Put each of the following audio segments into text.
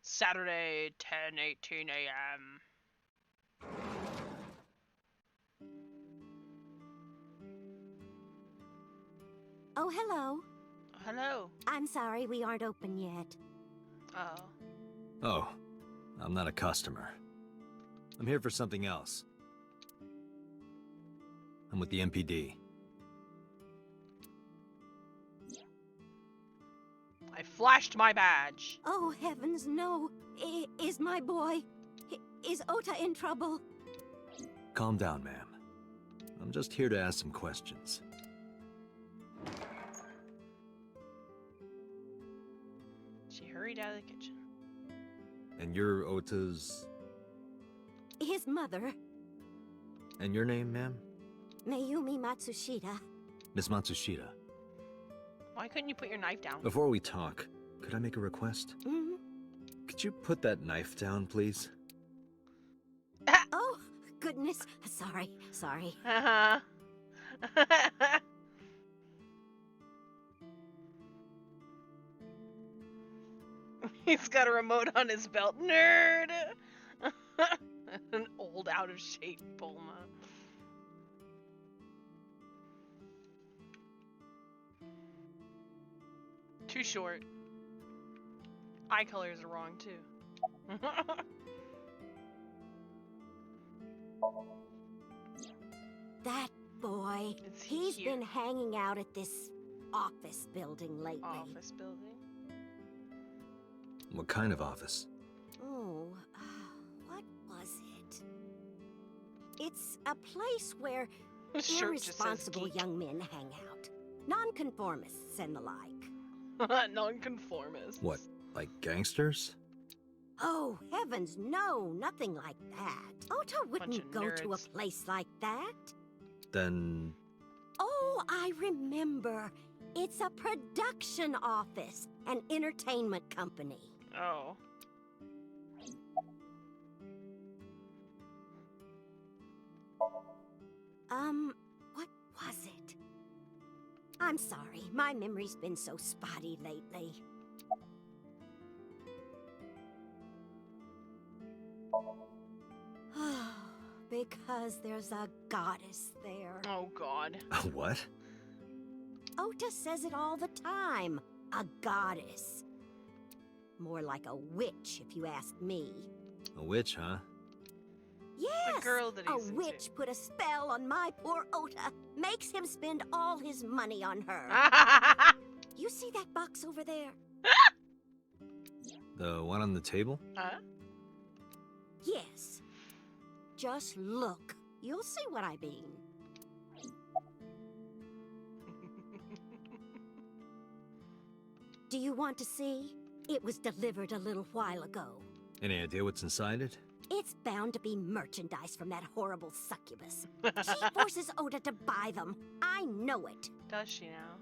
Saturday, 10:18 a.m. Oh, hello. Hello. I'm sorry we aren't open yet. Oh. Oh, I'm not a customer. I'm here for something else. I'm with the MPD. I flashed my badge. Oh, heavens, no. Is my boy... Is Ota in trouble? Calm down, ma'am. I'm just here to ask some questions. She hurried out of the kitchen. And you're Ota's... His mother, And your name, ma'am? Mayumi Matsushita. Miss Matsushita. Why couldn't you put your knife down? Before we talk, could I make a request? Mm-hmm. Could you put that knife down, please? Oh, goodness. Sorry. Uh-huh. He's got a remote on his belt. Nerd! An old, out-of-shape Bulma. Too short. Eye colors are wrong, too. That boy, Is he he's here? been hanging out at this office building lately. Office building? What kind of office? Oh, what was it? It's a place where His shirt just says irresponsible geek. young men hang out. Nonconformists and the like. Nonconformist. What, like gangsters? Oh, heavens, no, nothing like that. Ota wouldn't of go to a nerds. place like that. Then... Oh, I remember. It's a production office, an entertainment company. Oh. What was it? I'm sorry, my memory's been so spotty lately. Because there's a goddess there. Oh, God. What? Ota says it all the time. A goddess. More like a witch, if you ask me. A witch, huh? Yes! girl that a he's into. witch put a spell on my poor Ota. Makes him spend all his money on her. You see that box over there? The one on the table? Huh? Yes. Just look. You'll see what I mean. Do you want to see? It was delivered a little while ago. Any idea what's inside it? It's bound to be merchandise from that horrible succubus. She forces Ota to buy them. I know it. Does she now?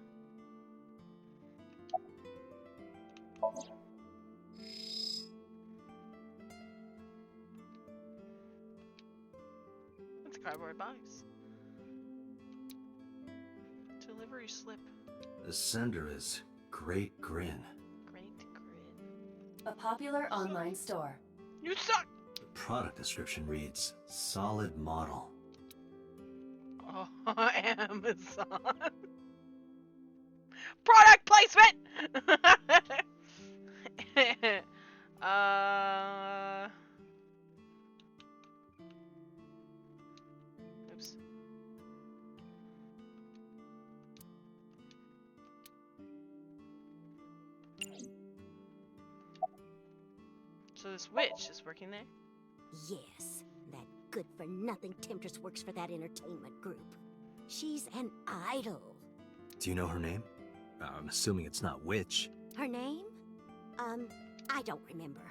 It's a cardboard box. Delivery slip. The sender is Great Grin. Great grin. A popular online store. You suck! The product description reads, solid model. Oh, Amazon. Product placement! Oops. So this witch is working there? Yes, that good-for-nothing temptress works for that entertainment group. She's an idol. Do you know her name? I'm assuming it's not witch. Her name? I don't remember.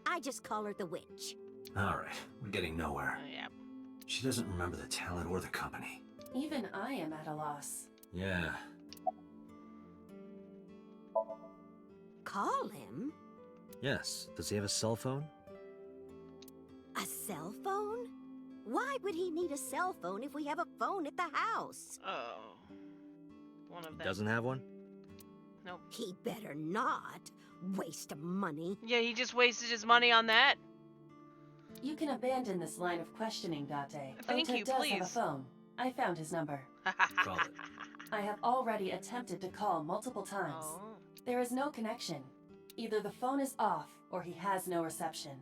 I just call her the witch. Alright, we're getting nowhere. Yeah. She doesn't remember the talent or the company. Even I am at a loss. Yeah. Call him? Yes. Does he have a cell phone? A cell phone? Why would he need a cell phone if we have a phone at the house? Oh. One of them. Doesn't have one? Nope. He better not. Waste of money. Yeah, he just wasted his money on that. You can abandon this line of questioning, Date. Thank Ota you, does have a please. phone. I found his number. Call it. I have already attempted to call multiple times. Oh. There is no connection. Either the phone is off, or he has no reception.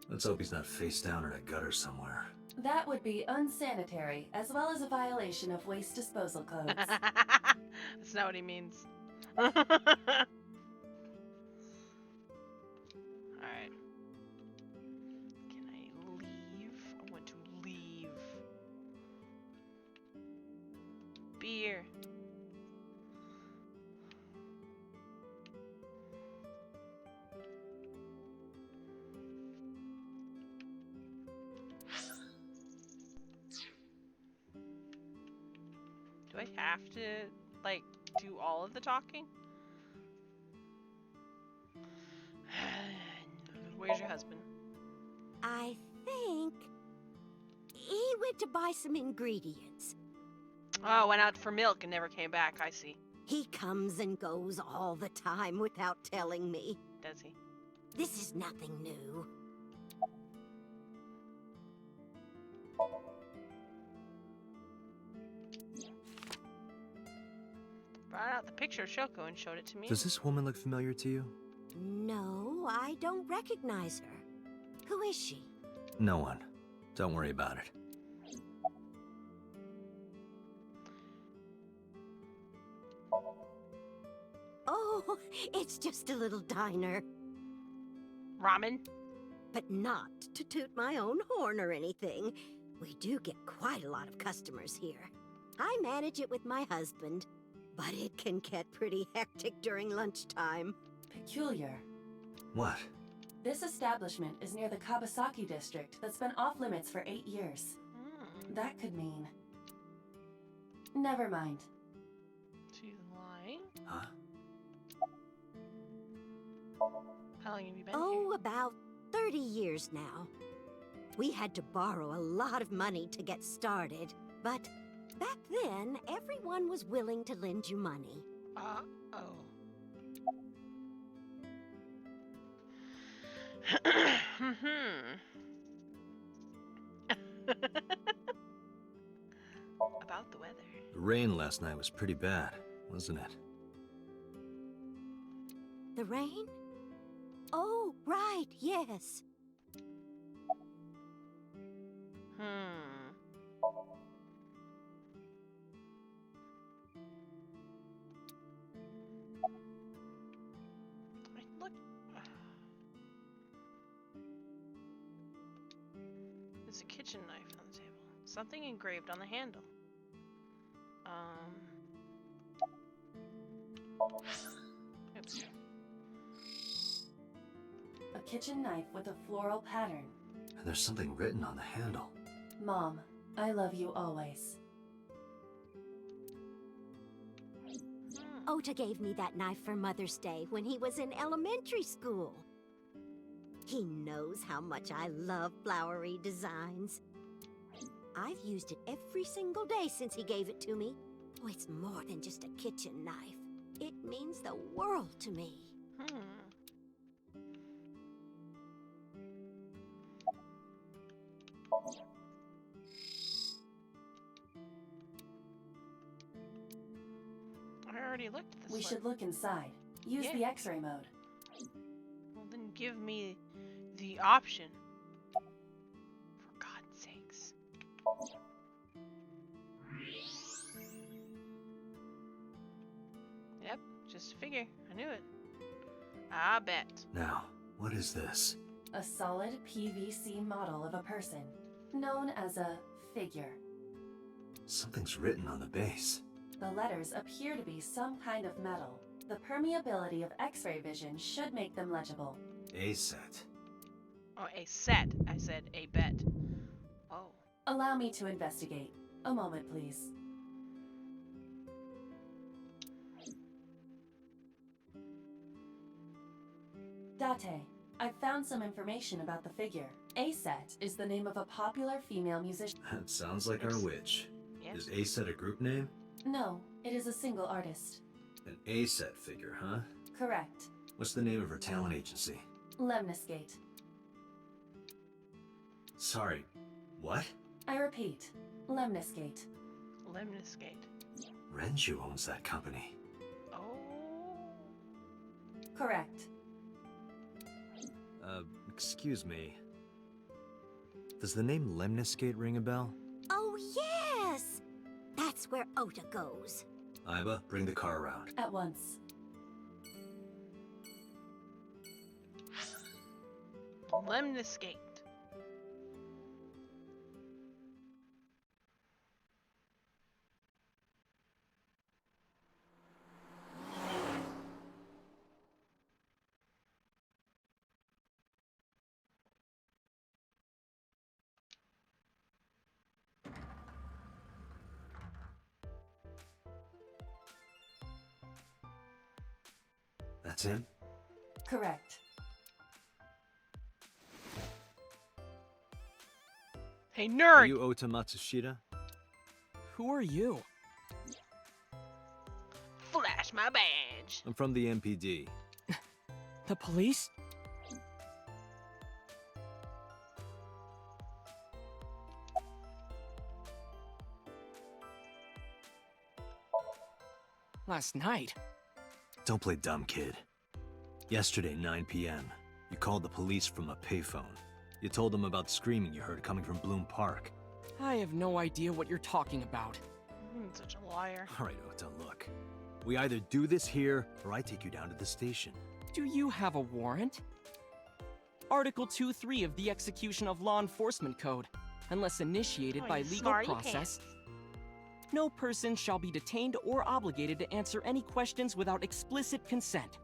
Let's hope he's not face down in a gutter somewhere. That would be unsanitary, as well as a violation of waste disposal codes. That's not what he means. Alright. Can I leave? I want to leave. Beer. Do I have to, like, do all of the talking? Where's your husband? I think he went to buy some ingredients. Oh, went out for milk and never came back. I see. He comes and goes all the time without telling me. Does he? This is nothing new. Brought out the picture of Shoko and showed it to me. Does this woman look familiar to you? No, I don't recognize her. Who is she? No one. Don't worry about it. Oh, it's just a little diner. Ramen? But not to toot my own horn or anything. We do get quite a lot of customers here. I manage it with my husband, but it can get pretty hectic during lunchtime. Peculiar. What? This establishment is near the Kabasaki district that's been off limits for 8 years. That could mean... Never mind. She's lying. Huh? How long have you been Oh, here? about 30 years now. We had to borrow a lot of money to get started, but back then, everyone was willing to lend you money. Uh-oh. About the weather. The rain last night was pretty bad, wasn't it? The rain? Oh, right, yes. Look. There's a kitchen knife on the table. Something engraved on the handle. Oops. A kitchen knife with a floral pattern. And there's something written on the handle. Mom, I love you always. Ota gave me that knife for Mother's Day when he was in elementary school. He knows how much I love flowery designs. I've used it every single day since he gave it to me. Oh, it's more than just a kitchen knife. It means the world to me. I already looked at this. We should look inside. Use Yeah. the X-ray mode. Well, then give me the option. For God's sakes. Yep, just a figure. I knew it. I bet. Now, what is this? A solid PVC model of a person, known as a figure. Something's written on the base. The letters appear to be some kind of metal. The permeability of X-ray vision should make them legible. A set. Oh, a set. I said a bet. Oh. Allow me to investigate. A moment, please. Date, I've found some information about the figure. A-Set is the name of a popular female musician. That sounds like our witch. Yeah. Is A set a group name? No, it is a single artist. An A-set figure, huh? Correct. What's the name of her talent agency? Lemniscate. Sorry, what? I repeat, Lemniscate. Lemniscate. Renju owns that company. Oh. Correct. Excuse me. Does the name Lemniscate ring a bell? Oh, yes! That's where Ota goes. Iba, bring the car around. At once. Lemniscate. That's him? Correct. Hey, Are nerd! you Ota Matsushita? Who are you? Flash my badge. I'm from the MPD. The police? Last night? Don't play dumb, kid. Yesterday, 9 p.m., you called the police from a payphone. You told them about screaming you heard coming from Bloom Park. I have no idea what you're talking about. Such a liar. All right, Ota, look. We either do this here, or I take you down to the station. Do you have a warrant? Article 2.3 of the Execution of Law Enforcement Code, unless initiated Oh, by you legal smarty process, pants. no person shall be detained or obligated to answer any questions without explicit consent.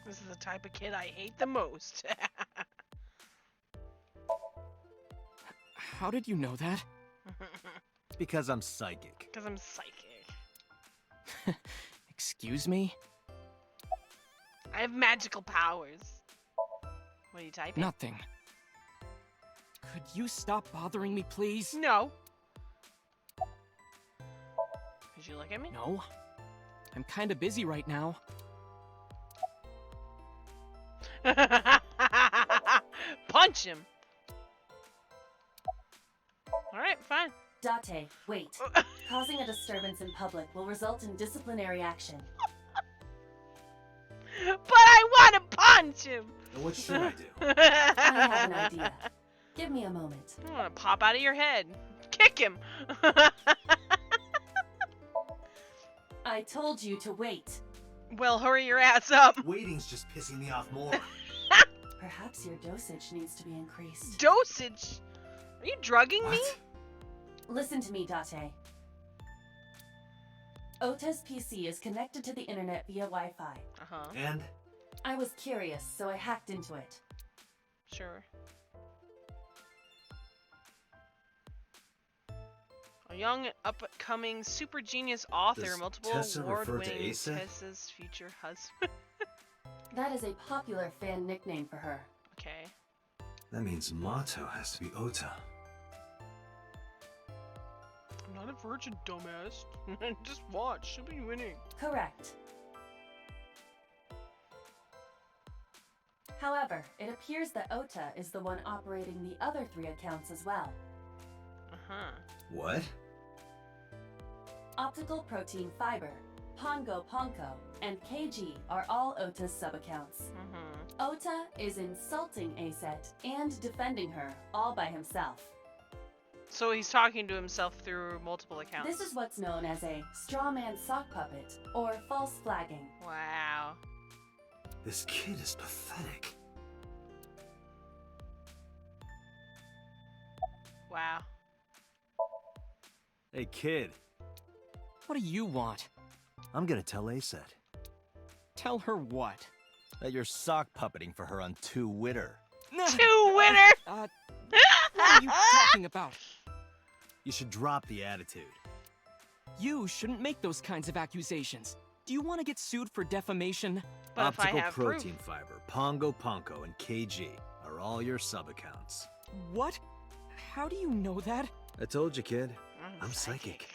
This is the type of kid I hate the most. How did you know that? Because I'm psychic. Because I'm psychic. Excuse me? I have magical powers. What are you typing? Nothing. Could you stop bothering me, please? No. Did you look at me? No. I'm kinda busy right now. Punch him. Alright, fine. Date, wait. Causing a disturbance in public will result in disciplinary action. But I want to punch him! And what should I do? I have an idea. Give me a moment. I want to pop out of your head. Kick him! I told you to wait. Well, hurry your ass up. Waiting's just pissing me off more. Perhaps your dosage needs to be increased. Dosage? Are you drugging me? What? Listen to me, Date. Ota's PC is connected to the internet via Wi-Fi. Uh-huh. And? I was curious, so I hacked into it. Sure. A young, up-and-coming, super genius author, Does multiple Tessa refer to award-winning Asa? Tessa's future husband. That is a popular fan nickname for her. Okay. That means Mato has to be Ota. I'm not a virgin, dumbass. Just watch. She'll be winning. Correct. However, it appears that Ota is the one operating the other 3 accounts as well. Uh-huh. What? Optical Protein Fiber, Pongo Ponko, and KG are all Ota's sub-accounts. Mm-hmm. Ota is insulting Aset and defending her, all by himself. So he's talking to himself through multiple accounts. This is what's known as a straw man sock puppet, or false flagging. Wow. This kid is pathetic. Wow. Hey, kid. What do you want? I'm gonna tell Aset Tell her what? that you're sock puppeting for her on 2 Witter. Two winner! What are you talking about? You should drop the attitude. You shouldn't make those kinds of accusations. Do you want to get sued for defamation? But if I Optical have Protein proof. Fiber, Pongo Ponko, and KG are all your sub-accounts. What? How do you know that? I told you, kid. I'm psychic.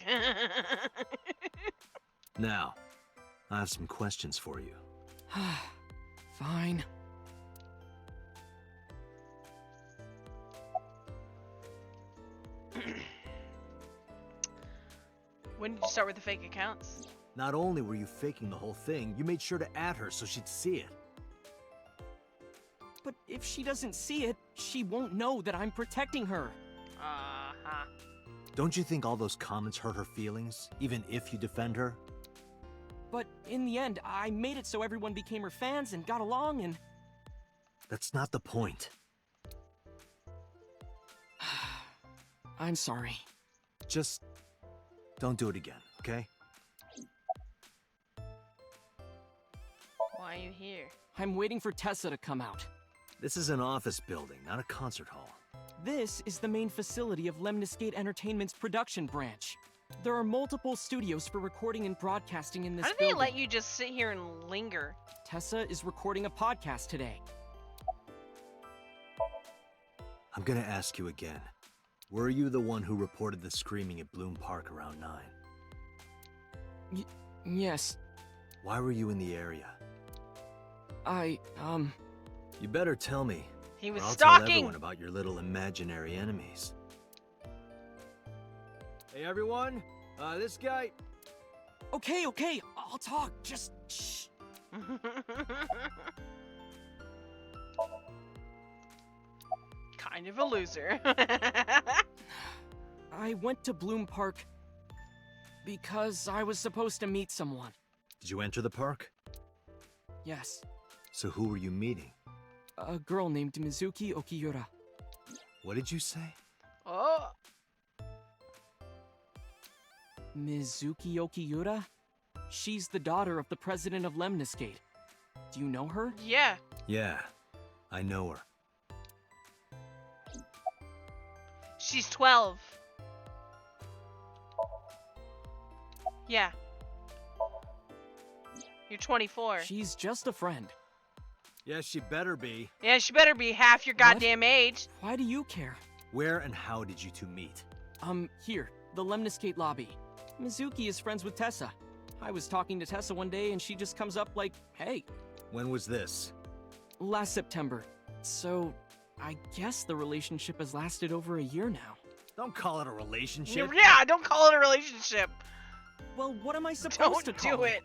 Now, I have some questions for you. Fine. When did you start with the fake accounts? Not only were you faking the whole thing, you made sure to add her so she'd see it. But if she doesn't see it, she won't know that I'm protecting her. Uh-huh. Don't you think all those comments hurt her feelings, even if you defend her? But in the end, I made it so everyone became her fans and got along and... That's not the point. I'm sorry. Just don't do it again, okay? Why are you here? I'm waiting for Tessa to come out. This is an office building, not a concert hall. This is the main facility of Lemniscate Entertainment's production branch. There are multiple studios for recording and broadcasting in this How do building. they let you just sit here and linger? Tessa is recording a podcast today. I'm gonna ask you again. Were you the one who reported the screaming at Bloom Park around 9? Yes. Why were you in the area? You better tell me. He was or I'll tell stalking! everyone about your little imaginary enemies. Hey everyone, this guy... Okay, I'll talk. Just shh. Kind of a loser. I went to Bloom Park because I was supposed to meet someone. Did you enter the park? Yes, So who were you meeting? a girl named Mizuki Okiura. What did you say? Oh, Mizuki Okiura? She's the daughter of the president of Lemniscate. Do you know her? yeah. Yeah, I know her. She's 12. Yeah. You're 24. She's just a friend. Yeah, she better be. Yeah, she better be half your What? goddamn age. Why do you care? Where and how did you two meet? Here, the Lemniscate lobby. Mizuki is friends with Tessa. I was talking to Tessa one day and she just comes up like, hey, When was this? last September. So, I guess the relationship has lasted over a year now. Don't call it a relationship. Yeah, don't call it a relationship. Well, what am I supposed Don't to call do it.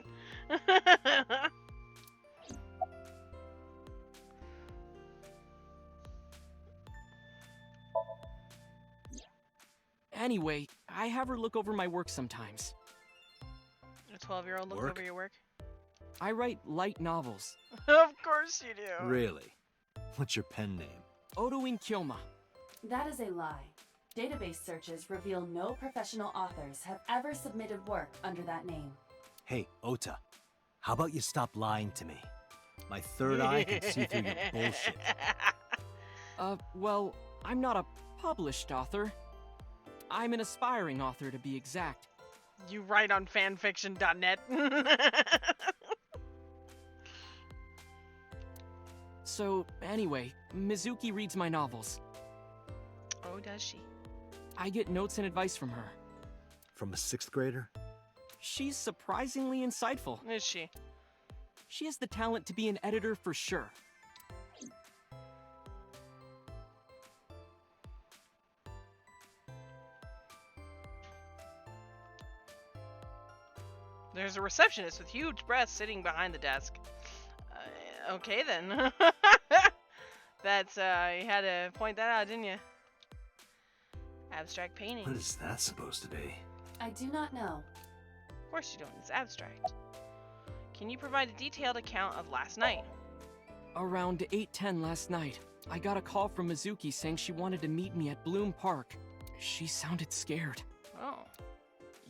Anyway, I have her look over my work sometimes. A 12-year-old looks Work? over your work? I write light novels. Of course you do. Really? What's your pen name? Odoin Kyoma. That is a lie. Database searches reveal no professional authors have ever submitted work under that name. Hey, Ota. How about you stop lying to me? My third eye can see through your bullshit. Well, I'm not a published author. I'm an aspiring author, to be exact. You write on fanfiction.net. So, anyway, Mizuki reads my novels. Oh, does she? I get notes and advice from her. From a 6th grader? She's surprisingly insightful. Is she? She has the talent to be an editor for sure. There's a receptionist with huge breasts sitting behind the desk. Okay then. That's, you had to point that out, didn't you? Abstract painting. What is that supposed to be? I do not know. Of course you don't, it's abstract. Can you provide a detailed account of last night? Around 8:10 last night, I got a call from Mizuki saying she wanted to meet me at Bloom Park. She sounded scared. Oh.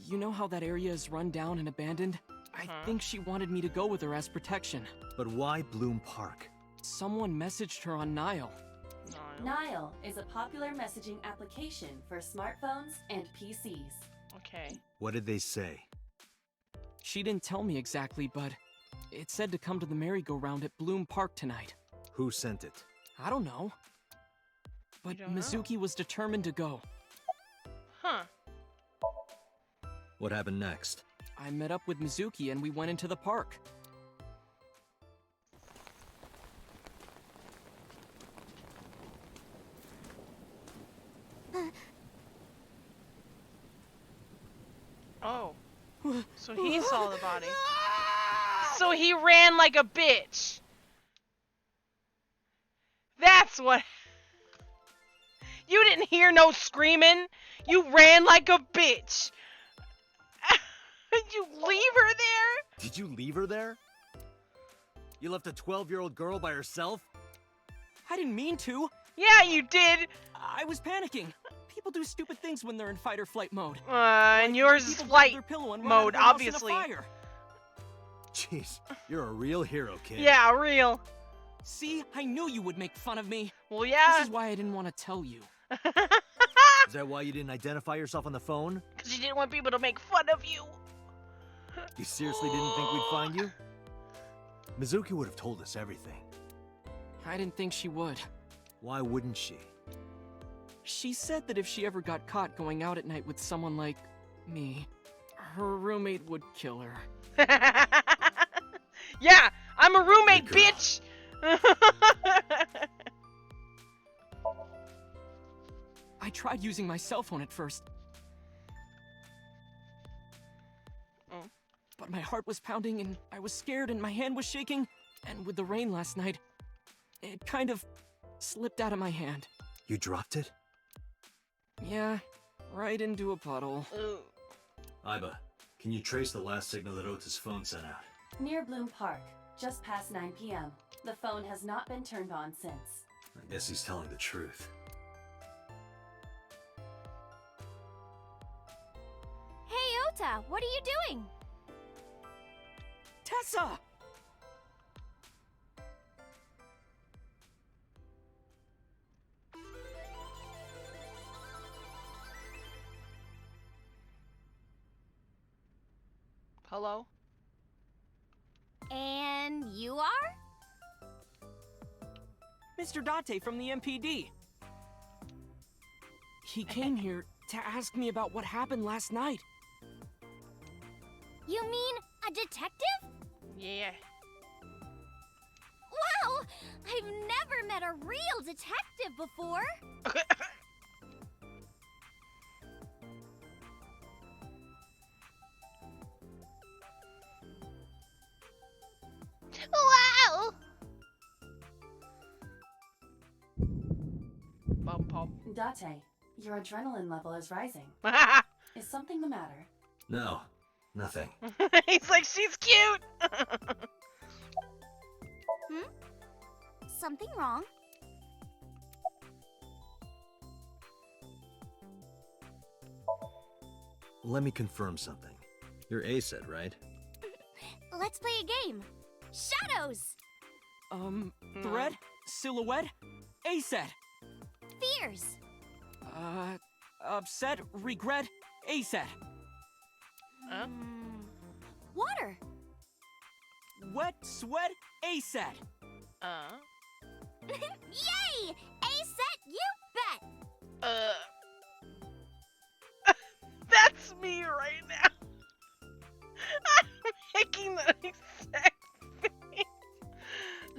You know how that area is run down and abandoned? I think she wanted me to go with her as protection. But why Bloom Park? Someone messaged her on Nile. No. Nile is a popular messaging application for smartphones and PCs. Okay. What did they say? She didn't tell me exactly, but it said to come to the merry-go-round at Bloom Park tonight. Who sent it? I don't know. But You don't know? Mizuki was determined to go. Huh. What happened next? I met up with Mizuki and we went into the park. Oh. So he saw the body. So he ran like a bitch. That's what... You didn't hear no screaming. You ran like a bitch. Did you leave her there? Did you leave her there? You left a 12-year-old girl by herself? I didn't mean to. Yeah, you did. I was panicking. People do stupid things when they're in fight or flight mode. And yours is People grab flight their pillow and run mode, out of the house in a obviously. fire. Jeez, you're a real hero, kid. Yeah, real. See, I knew you would make fun of me. Well, This yeah. is why I didn't want to tell you. Is that why you didn't identify yourself on the phone? Because you didn't want people to make fun of you. You seriously didn't think we'd find you? Mizuki would have told us everything. I didn't think she would. Why wouldn't she? She said that if she ever got caught going out at night with someone like me, her roommate would kill her. Yeah, I'm a roommate, Good girl. bitch. I tried using my cell phone at first. Oh. But my heart was pounding and I was scared and my hand was shaking. And with the rain last night, it kind of slipped out of my hand. You dropped it? Yeah, right into a puddle. Ooh. Aiba, can you trace the last signal that Ota's phone sent out? Near Bloom Park, just past 9 p.m. The phone has not been turned on since. I guess he's telling the truth. Hey, Ota, what are you doing? Tessa! Hello? And you are? Mr. Date from the MPD. He came here to ask me about what happened last night. You mean a detective? Yeah. Wow! I've never met a real detective before. Wow! Bum pum. Date, your adrenaline level is rising. Is something the matter? No, nothing. He's like, she's cute. Something wrong? Let me confirm something. You're A-Set, right? Let's play a game. Shadows! Thread? Silhouette? A-Set! Fears! Upset? Regret? A-Set! Huh? Water! Wet? Sweat? A-Set! Yay! A-set, you bet! That's me right now. I'm making the exact face.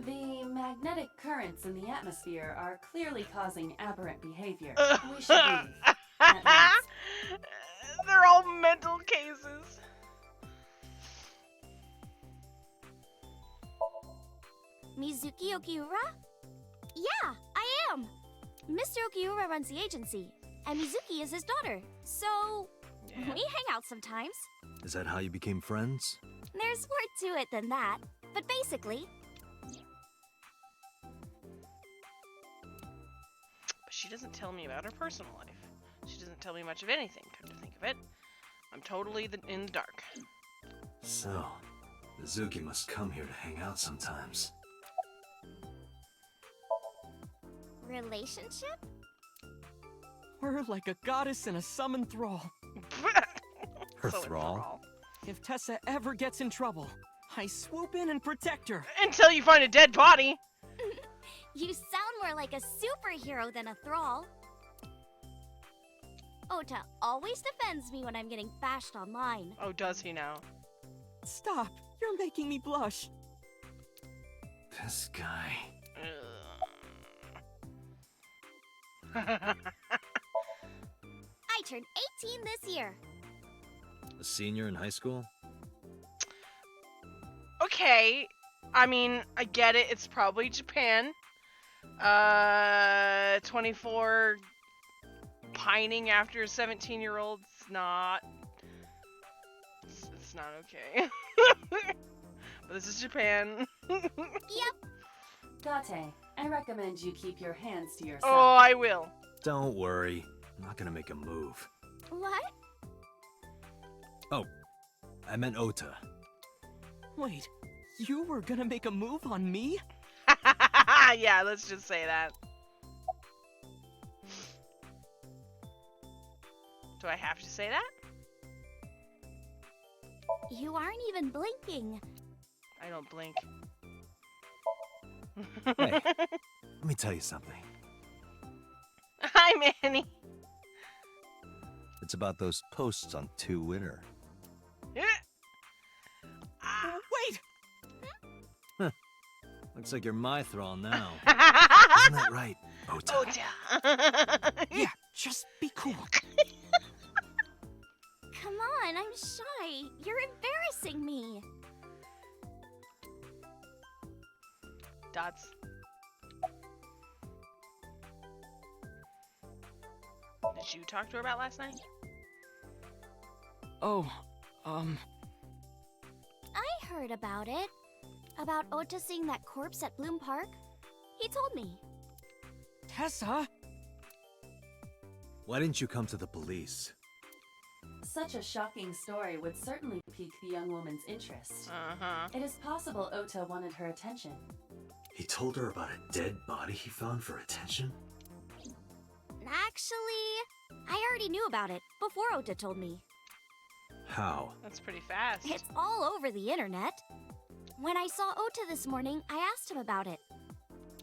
The magnetic currents in the atmosphere are clearly causing aberrant behavior. We should leave. At once. They're all mental cases. Mizuki Okiura? Yeah, I am! Mr. Okiura runs the agency, and Mizuki is his daughter, so we hang out sometimes. Is that how you became friends? There's more to it than that, but basically, But she doesn't tell me about her personal life. She doesn't tell me much of anything, come to think of it. I'm totally in the dark. So, Mizuki must come here to hang out sometimes. relationship? We're like a goddess and a summoned thrall. Her So thrall? enthralled. If Tessa ever gets in trouble, I swoop in and protect her. Until you find a dead body. You sound more like a superhero than a thrall. Ota always defends me when I'm getting bashed online. Oh, does he now? Stop! You're making me blush. This guy. I turned 18 this year. A senior in high school? Okay, I mean, I get it. It's probably Japan. 24 pining after a 17-year-old's not. It's not okay. But this is Japan. Yep. Date, I recommend you keep your hands to yourself. Oh, I will. Don't worry. I'm not gonna make a move. What? Oh, I meant Ota. Wait, you were gonna make a move on me? Yeah, let's just say that. Do I have to say that? You aren't even blinking. I don't blink. Hey, let me tell you something. Hi, Manny. It's about those posts on 2 Winter. Wait! Looks like you're my thrall now. Ah! Isn't that right, Ota? Ota. Yeah, just be cool. Come on, I'm shy. You're embarrassing me. Dots. Did you talk to her about last night? Oh, I heard about it. About Ota seeing that corpse at Bloom Park. He told me. Tessa? Why didn't you come to the police? Such a shocking story would certainly pique the young woman's interest. Uh-huh. It is possible Ota wanted her attention. He told her about a dead body he found for attention? Actually, I already knew about it before Ota told me. How? That's pretty fast. It's all over the internet. When I saw Ota this morning, I asked him about it.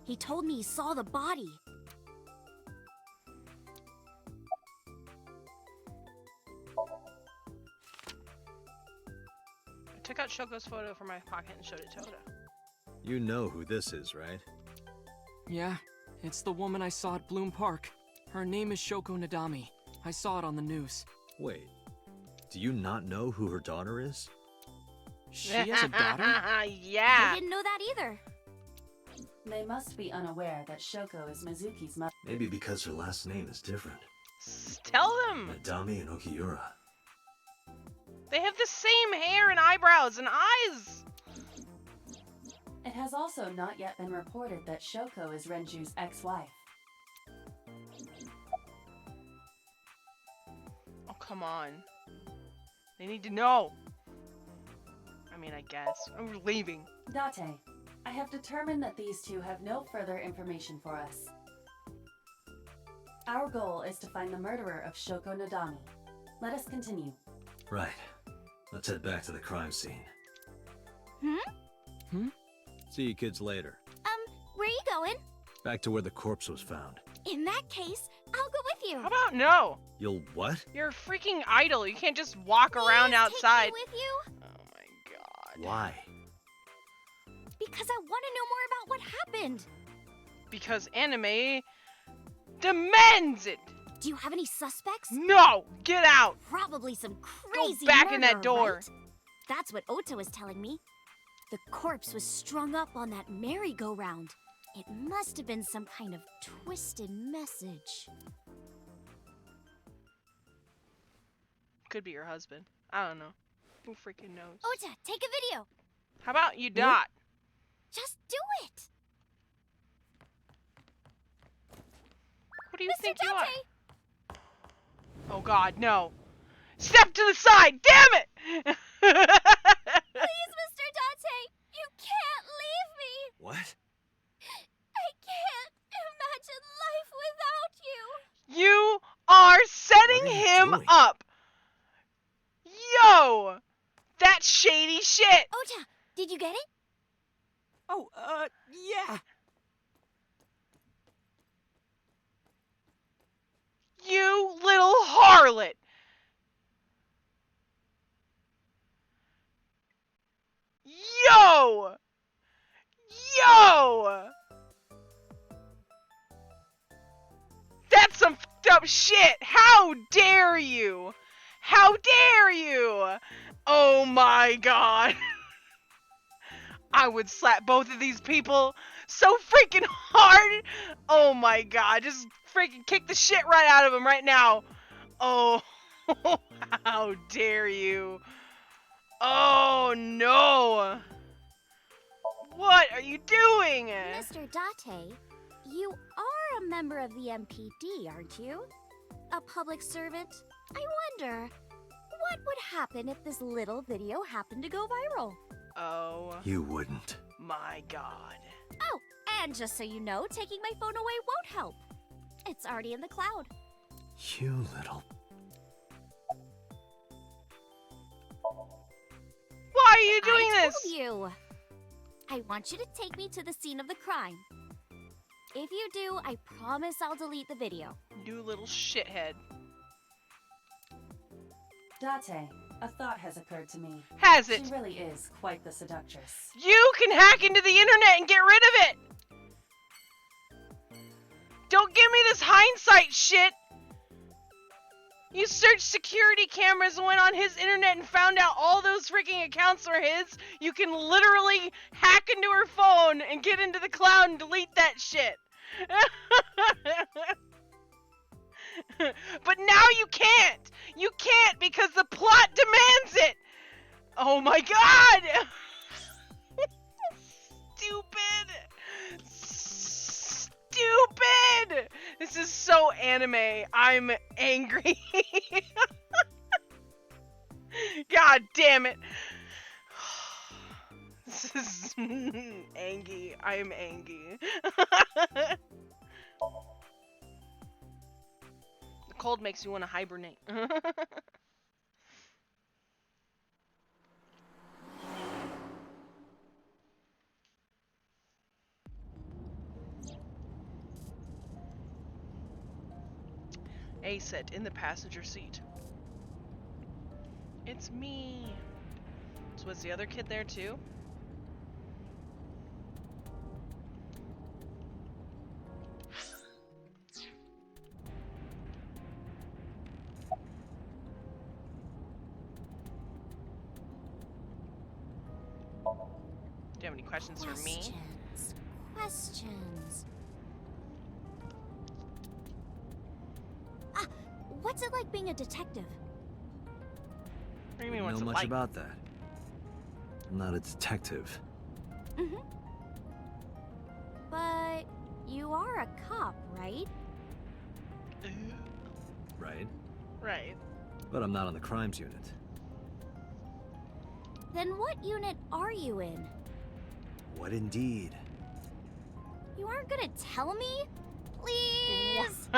He told me he saw the body. I took out Shoko's photo from my pocket and showed it to Ota. You know who this is, right? Yeah, it's the woman I saw at Bloom Park. Her name is Shoko Nadami. I saw it on the news. Wait, do you not know who her daughter is? She has a daughter? I Yeah. didn't know that either. They must be unaware that Shoko is Mizuki's mother. Maybe because her last name is different. Tell them. Nadami and Okiura. They have the same hair and eyebrows and eyes. It has also not yet been reported that Shoko is Renju's ex-wife. Oh, come on. They need to know. I mean, I guess. We're leaving. Date, I have determined that these two have no further information for us. Our goal is to find the murderer of Shoko Nadami. Let us continue. Right. Let's head back to the crime scene. See you kids later. Where are you going? Back to where the corpse was found. In that case, I'll go with you. How about no? You'll what? You're a freaking idol. You can't just walk around Please outside. Take me with you? Oh my god. Why? Because I want to know more about what happened. Because anime demands it. Do you have any suspects? No! Get out! Probably some crazy back in that murderer, door. right? That's what Ota was telling me. The corpse was strung up on that merry-go-round. It must have been some kind of twisted message. Could be your husband. I don't know. Who freaking knows? Ota, take a video. How about you not? Just do it. Who do you Mr. think you are? Date! Oh god, no. Step to the side! Damn it! Please, Mr. Date, you can't leave me. What? I can't imagine life without you. You are setting What are you him doing? up. Yo! That's shady shit! Ota, did you get it? Oh, yeah. You little whore! shit! How dare you! How dare you! Oh my god. I would slap both of these people so freaking hard! Oh my god, just freaking kick the shit right out of them right now. Oh, how dare you! Oh no! What are you doing? Mr. Date, you are a member of the MPD, aren't you? A public servant? I wonder, what would happen if this little video happened to go viral? Oh You wouldn't. my god. Oh, and just so you know, taking my phone away won't help. It's already in the cloud. You little... Why are you doing I this? told you. I want you to take me to the scene of the crime. If you do, I promise I'll delete the video. You little shithead. Date, a thought has occurred to me. Has it? She really is quite the seductress. You can hack into the internet and get rid of it! Don't give me this hindsight shit! You searched security cameras and went on his internet and found out all those freaking accounts were his. You can literally hack into her phone and get into the cloud and delete that shit. But now you can't! You can't because the plot demands it! Oh my god! Stupid! Stupid! This is so anime. I'm angry. God damn it. This is angry. I am angry. The cold makes you want to hibernate. A sit in the passenger seat. It's me. So was the other kid there too? Do you have any questions for me? Questions. Ah, what's it like being a detective? What do you mean, Wouldn't what's know it much like? about that. I'm not a detective. Mm-hmm. But you are a cop, right? Right? Right. But I'm not on the crimes unit. Then what unit are you in? What indeed? You aren't gonna tell me? Please?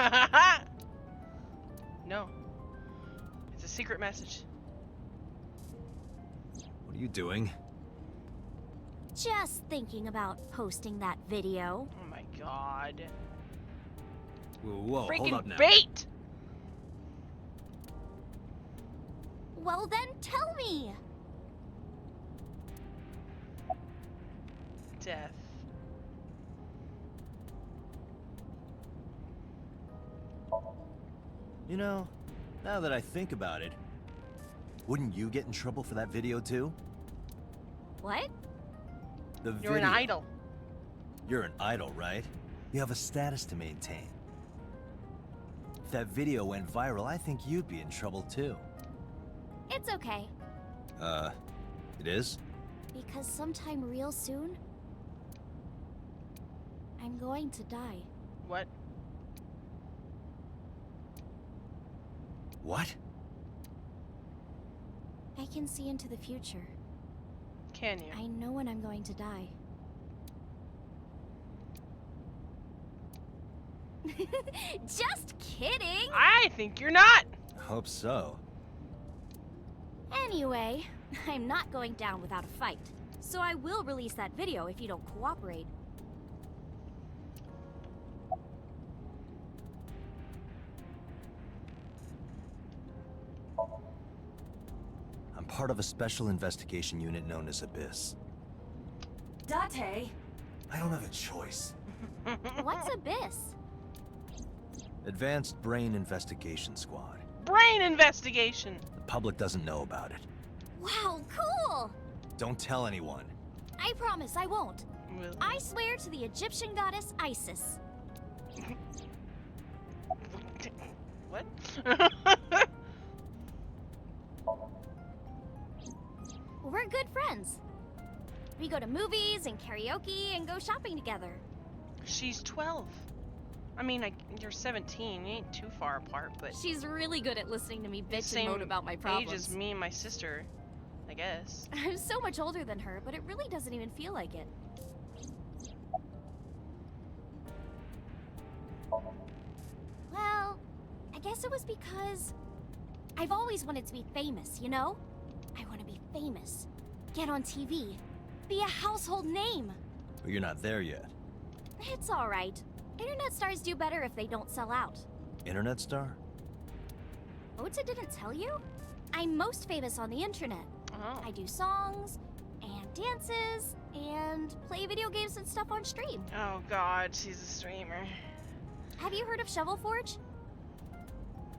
No. It's a secret message. What are you doing? Just thinking about posting that video. Oh my god. Whoa, hold Freaking up now. bait! Well then, tell me! Death. You know, now that I think about it, wouldn't you get in trouble for that video too? What? The You're video. an idol. You're an idol, right? You have a status to maintain. If that video went viral, I think you'd be in trouble too. It's okay. It is? Because sometime real soon, I'm going to die. What? What? I can see into the future. Can you? I know when I'm going to die. Just kidding! I think you're not! I hope so. Anyway, I'm not going down without a fight. So I will release that video if you don't cooperate. I'm part of a special investigation unit known as Abyss. Date! I don't have a choice. What's Abyss? Advanced Brain Investigation Squad. Brain investigation. The public doesn't know about it. Wow, cool! Don't tell anyone. I promise I won't. Really? I swear to the Egyptian goddess Isis. What? We're good friends. We go to movies and karaoke and go shopping together. She's 12. I mean, you're 17. You ain't too far apart, but She's really good at listening to me bitch and same moan about my age problems. as me and my sister, I guess. I'm so much older than her, but it really doesn't even feel like it. Well, I guess it was because I've always wanted to be famous, you know? I want to be famous. Get on TV. Be a household name. But you're not there yet. It's alright. Internet stars do better if they don't sell out. Internet star? Ota didn't tell you? I'm most famous on the internet. Oh. I do songs, and dances, and play video games and stuff on stream. Oh god, she's a streamer. Have you heard of Shovel Forge?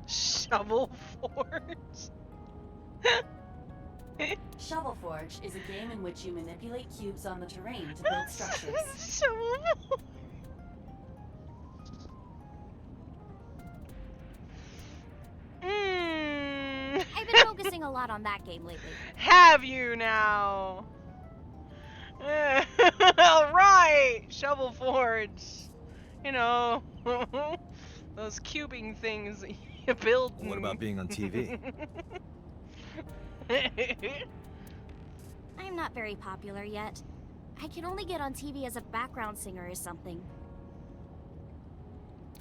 Shovel Forge? Shovel Forge is a game in which you manipulate cubes on the terrain to build structures. Shovel Forge. I've been focusing a lot on that game lately. Have you now? Alright! Shovel Forge. You know, those cubing things that you build. What about being on TV? I'm not very popular yet. I can only get on TV as a background singer or something.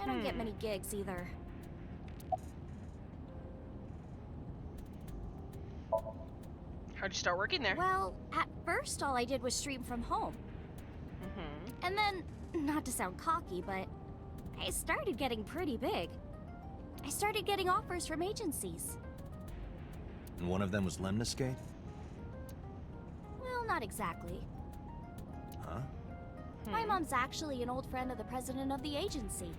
I don't get many gigs either. How'd you start working there? Well, at first all I did was stream from home. And then, not to sound cocky, but I started getting pretty big. I started getting offers from agencies. And one of them was Lemniscate? Well, not exactly. Huh? My mom's actually an old friend of the president of the agency.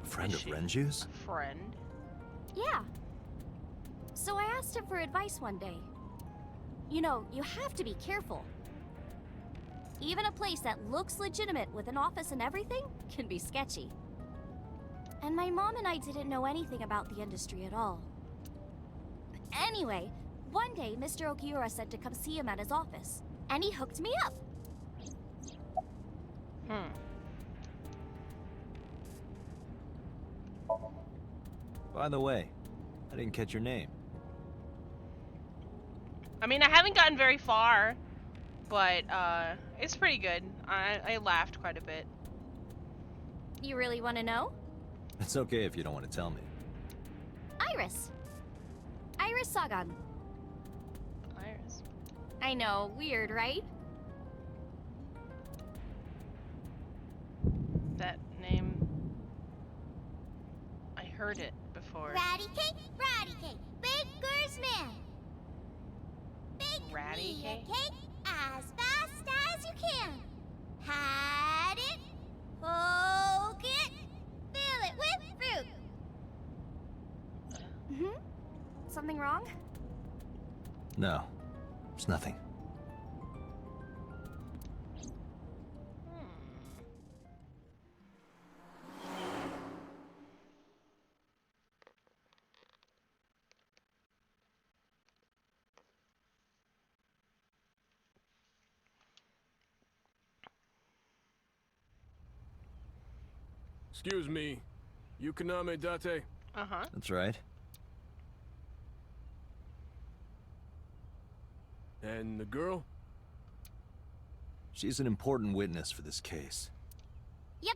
A friend Is of she? Renju's? A friend? Yeah. So I asked him for advice one day. You know, you have to be careful. Even a place that looks legitimate with an office and everything can be sketchy. And my mom and I didn't know anything about the industry at all. Anyway, one day Mr. Okiura said to come see him at his office, and he hooked me up. By the way, I didn't catch your name. I mean, I haven't gotten very far, but it's pretty good. I laughed quite a bit. You really want to know? It's okay if you don't want to tell me. Iris. Iris Sagan. Iris. I know, weird, right? That name, I heard it before. Ratty cake, baker's man. Bake Ratty me cake? a cake as fast as you can. Hide it, poke it, fill it with fruit. Something wrong? No, it's nothing. Excuse me, Yukaname Date? Uh-huh. That's right. And the girl? She's an important witness for this case. Yep.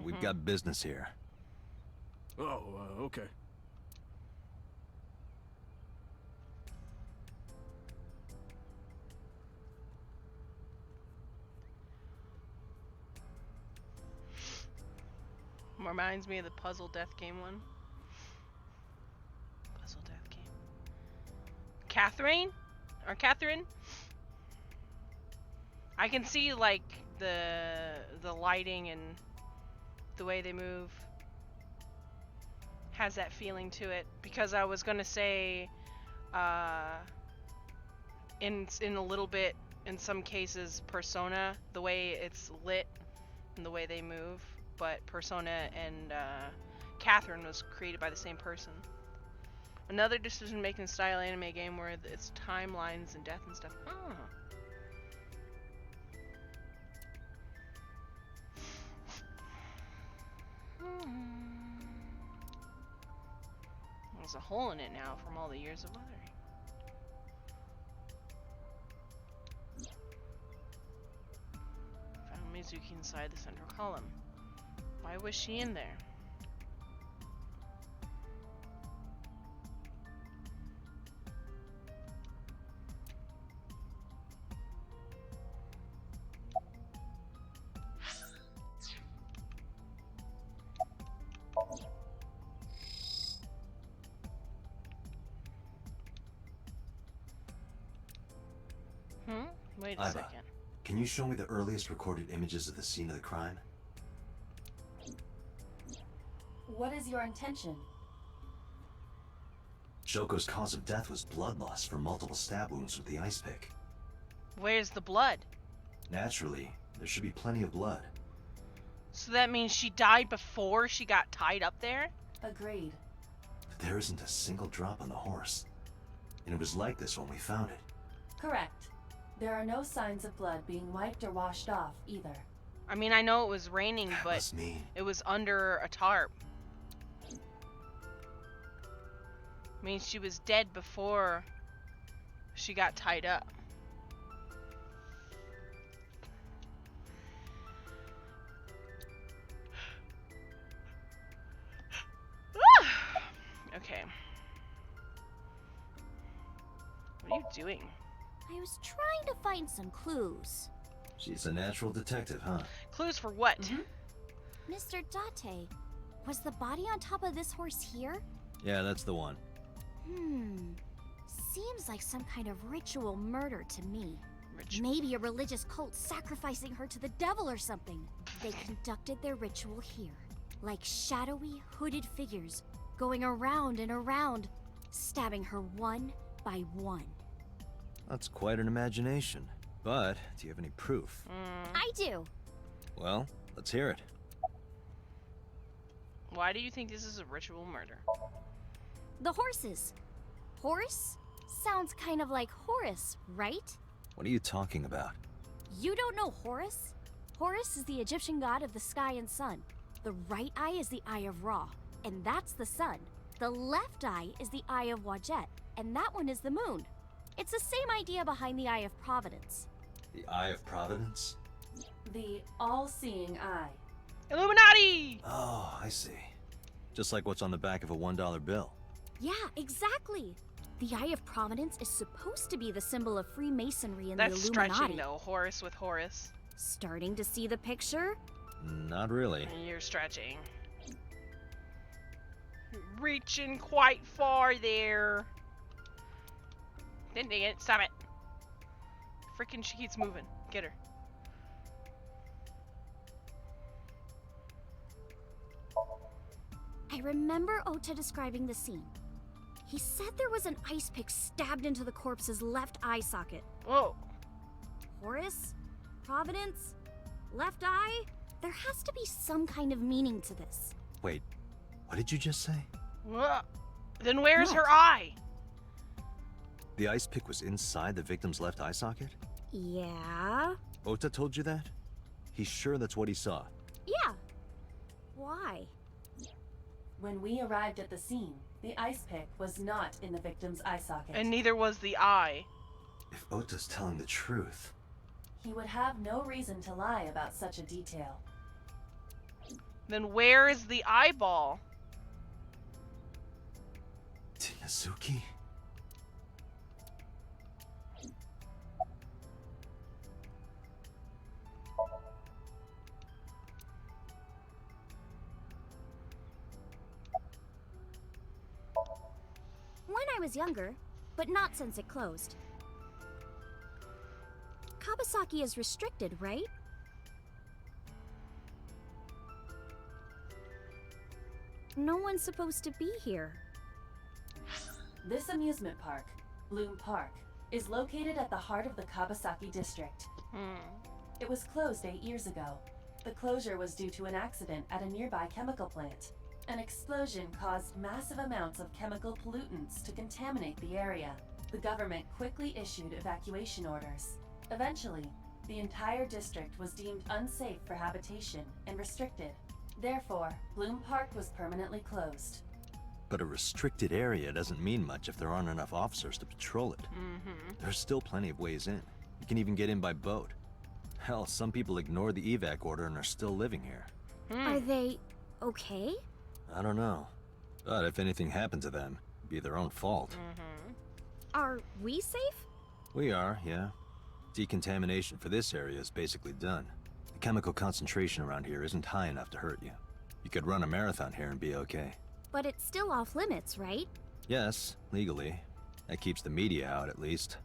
We've got business here. Oh, okay. Reminds me of the Puzzle Death Game one. Puzzle Death Game. Catherine? Or Catherine? I can see like the lighting and The way they move has that feeling to it. Because I was gonna say, in a little bit, in some cases, Persona, the way it's lit and the way they move. But Persona and Catherine was created by the same person. Another decision-making style anime game where it's timelines and death and stuff. Oh. There's a hole in it now from all the years of weathering. Found Mizuki inside the central column. Why was she in there? Wait a Iva, second. can you show me the earliest recorded images of the scene of the crime? What is your intention? Shoko's cause of death was blood loss from multiple stab wounds with the ice pick. Where's the blood? Naturally, there should be plenty of blood. So that means she died before she got tied up there? Agreed. But there isn't a single drop on the horse. And it was like this when we found it. Correct. There are no signs of blood being wiped or washed off, either. I mean, I know it was raining, That but must mean it was under a tarp. Means she was dead before she got tied up. Okay. What are you doing? I was trying to find some clues. she's a natural detective, huh? Clues for what? Mr. Date, was the body on top of this horse here? Yeah, that's the one. Seems like some kind of ritual murder to me. Ritual. Maybe a religious cult sacrificing her to the devil or something. They conducted their ritual here, like shadowy, hooded figures, going around and around, stabbing her one by one. That's quite an imagination. But, do you have any proof? I do. Well, let's hear it. Why do you think this is a ritual murder? The horses. Horse? Sounds kind of like Horus, right? What are you talking about? You don't know Horus? Horus is the Egyptian god of the sky and sun. The right eye is the eye of Ra, and that's the sun. The left eye is the eye of Wajet, and that one is the moon. It's the same idea behind the Eye of Providence. The Eye of Providence? The all-seeing eye. Illuminati! Oh, I see. Just like what's on the back of a $1 bill. Yeah, exactly. The Eye of Providence is supposed to be the symbol of Freemasonry and That's the Illuminati. stretching though, Horus with Horus. Starting to see the picture? Not really. You're stretching. Reaching quite far there. Dang it, stop it. Freaking she keeps moving. Get her. I remember Ota describing the scene. He said there was an ice pick stabbed into the corpse's left eye socket. Whoa. Horus? Providence? Left eye? There has to be some kind of meaning to this. Wait, what did you just say? Whoa. Then where's What? her eye? The ice pick was inside the victim's left eye socket? Yeah? Ota told you that? He's sure that's what he saw. Yeah. Why? When we arrived at the scene, the ice pick was not in the victim's eye socket. And neither was the eye. If Ota's telling the truth... He would have no reason to lie about such a detail. Then where is the eyeball? Tinazuki? When I was younger, but not since it closed. Kabasaki is restricted, right? No one's supposed to be here. This amusement park, Bloom Park, is located at the heart of the Kabasaki district. It was closed 8 years ago. The closure was due to an accident at a nearby chemical plant. An explosion caused massive amounts of chemical pollutants to contaminate the area. The government quickly issued evacuation orders. Eventually, the entire district was deemed unsafe for habitation and restricted. Therefore, Bloom Park was permanently closed. But a restricted area doesn't mean much if there aren't enough officers to patrol it. There's still plenty of ways in. You can even get in by boat. Hell, some people ignore the evac order and are still living here. Are they okay? I don't know. But if anything happened to them, it'd be their own fault. Are we safe? We are, yeah. Decontamination for this area is basically done. The chemical concentration around here isn't high enough to hurt you. You could run a marathon here and be okay. But it's still off limits, right? Yes, legally. That keeps the media out, at least.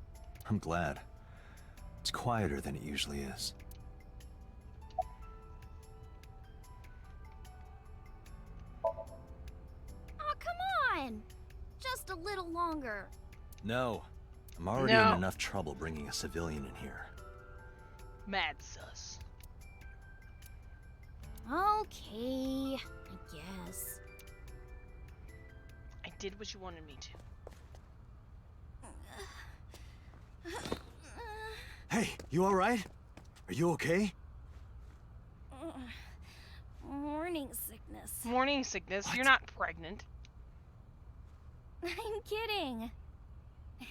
I'm glad. It's quieter than it usually is. Oh, come on! Just a little longer. No. I'm already in enough trouble bringing a civilian in here. Mad sus. Okay, I guess. I did what you wanted me to. Hey, you alright? Are you okay? Morning sickness. Morning sickness. What? You're not pregnant. I'm kidding.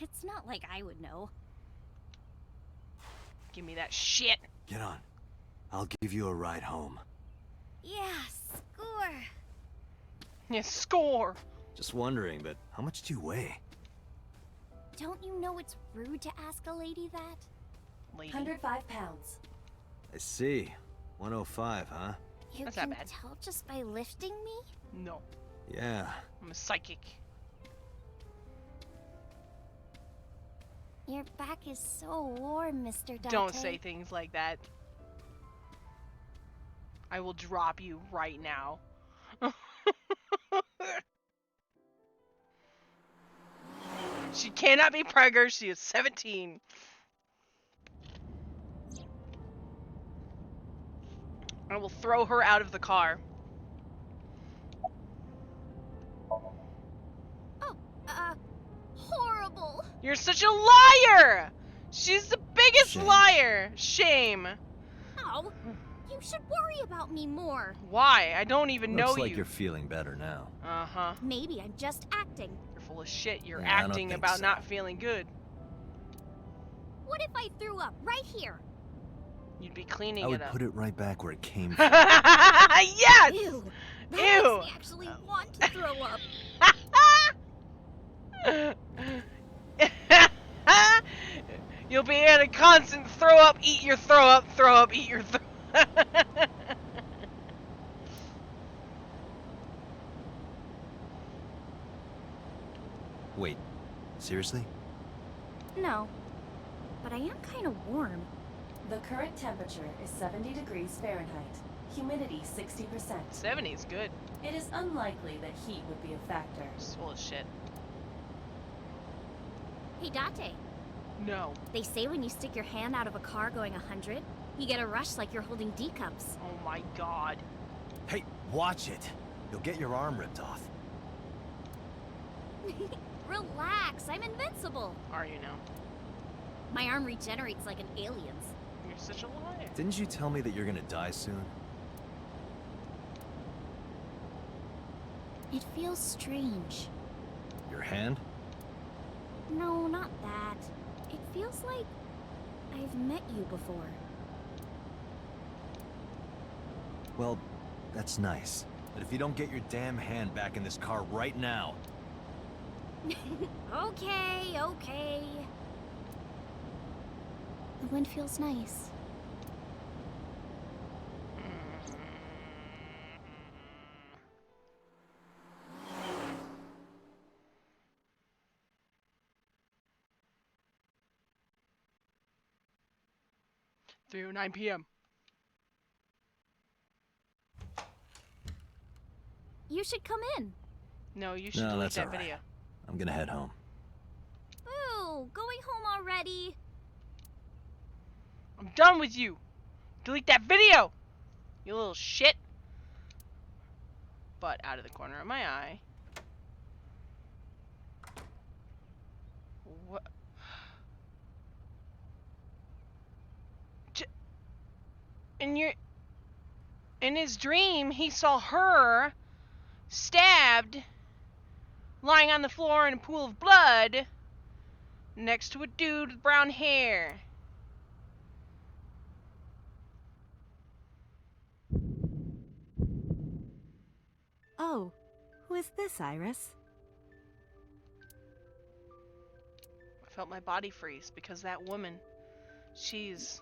It's not like I would know. Give me that shit. Get on. I'll give you a ride home. Yeah, score. Yeah, score. Just wondering, but how much do you weigh? Don't you know it's rude to ask a lady that? Lady. 105 pounds. I see. 105, huh? You That's can not bad. tell just by lifting me? No. Yeah. I'm a psychic. Your back is so warm, Mr. Date. Don't say things like that. I will drop you right now. She cannot be preggers. She is 17. I will throw her out of the car. Oh, horrible. You're such a liar! She's the biggest Shame. liar! Shame. Oh, you should worry about me more. Why? I don't even know Looks like you. you're feeling better now. Uh-huh. Maybe I'm just acting. You're full of shit. You're Yeah, I don't acting think about so. not feeling good. What if I threw up right here? You'd be cleaning I would it up. put it right back where it came from. Yes! Ew. That Ew. makes me actually want to throw up. You'll be in a constant throw up, eat your throw up, eat your throw. Wait, seriously? No, but I am kind of warm. The current temperature is 70 degrees Fahrenheit. Humidity 60%. 70's good. It is unlikely that heat would be a factor. It's full of shit. Hey, Date. No. They say when you stick your hand out of a car going 100, you get a rush like you're holding D cups. Oh my god. Hey, watch it. You'll get your arm ripped off. Relax, I'm invincible. Are you now? My arm regenerates like an alien's. You're such a liar. Didn't you tell me that you're gonna die soon? It feels strange. Your hand? No, not that. It feels like I've met you before. Well, that's nice. But if you don't get your damn hand back in this car right now... Okay, okay. The wind feels nice. Through 9 p.m. You should come in. No, you should No, delete that's that all right. video. I'm gonna head home. Ooh, going home already? I'm done with you. Delete that video, you little shit. But out of the corner of my eye. What? In his dream, he saw her stabbed, lying on the floor in a pool of blood, next to a dude with brown hair. Oh, who is this, Iris? I felt my body freeze because that woman, she's...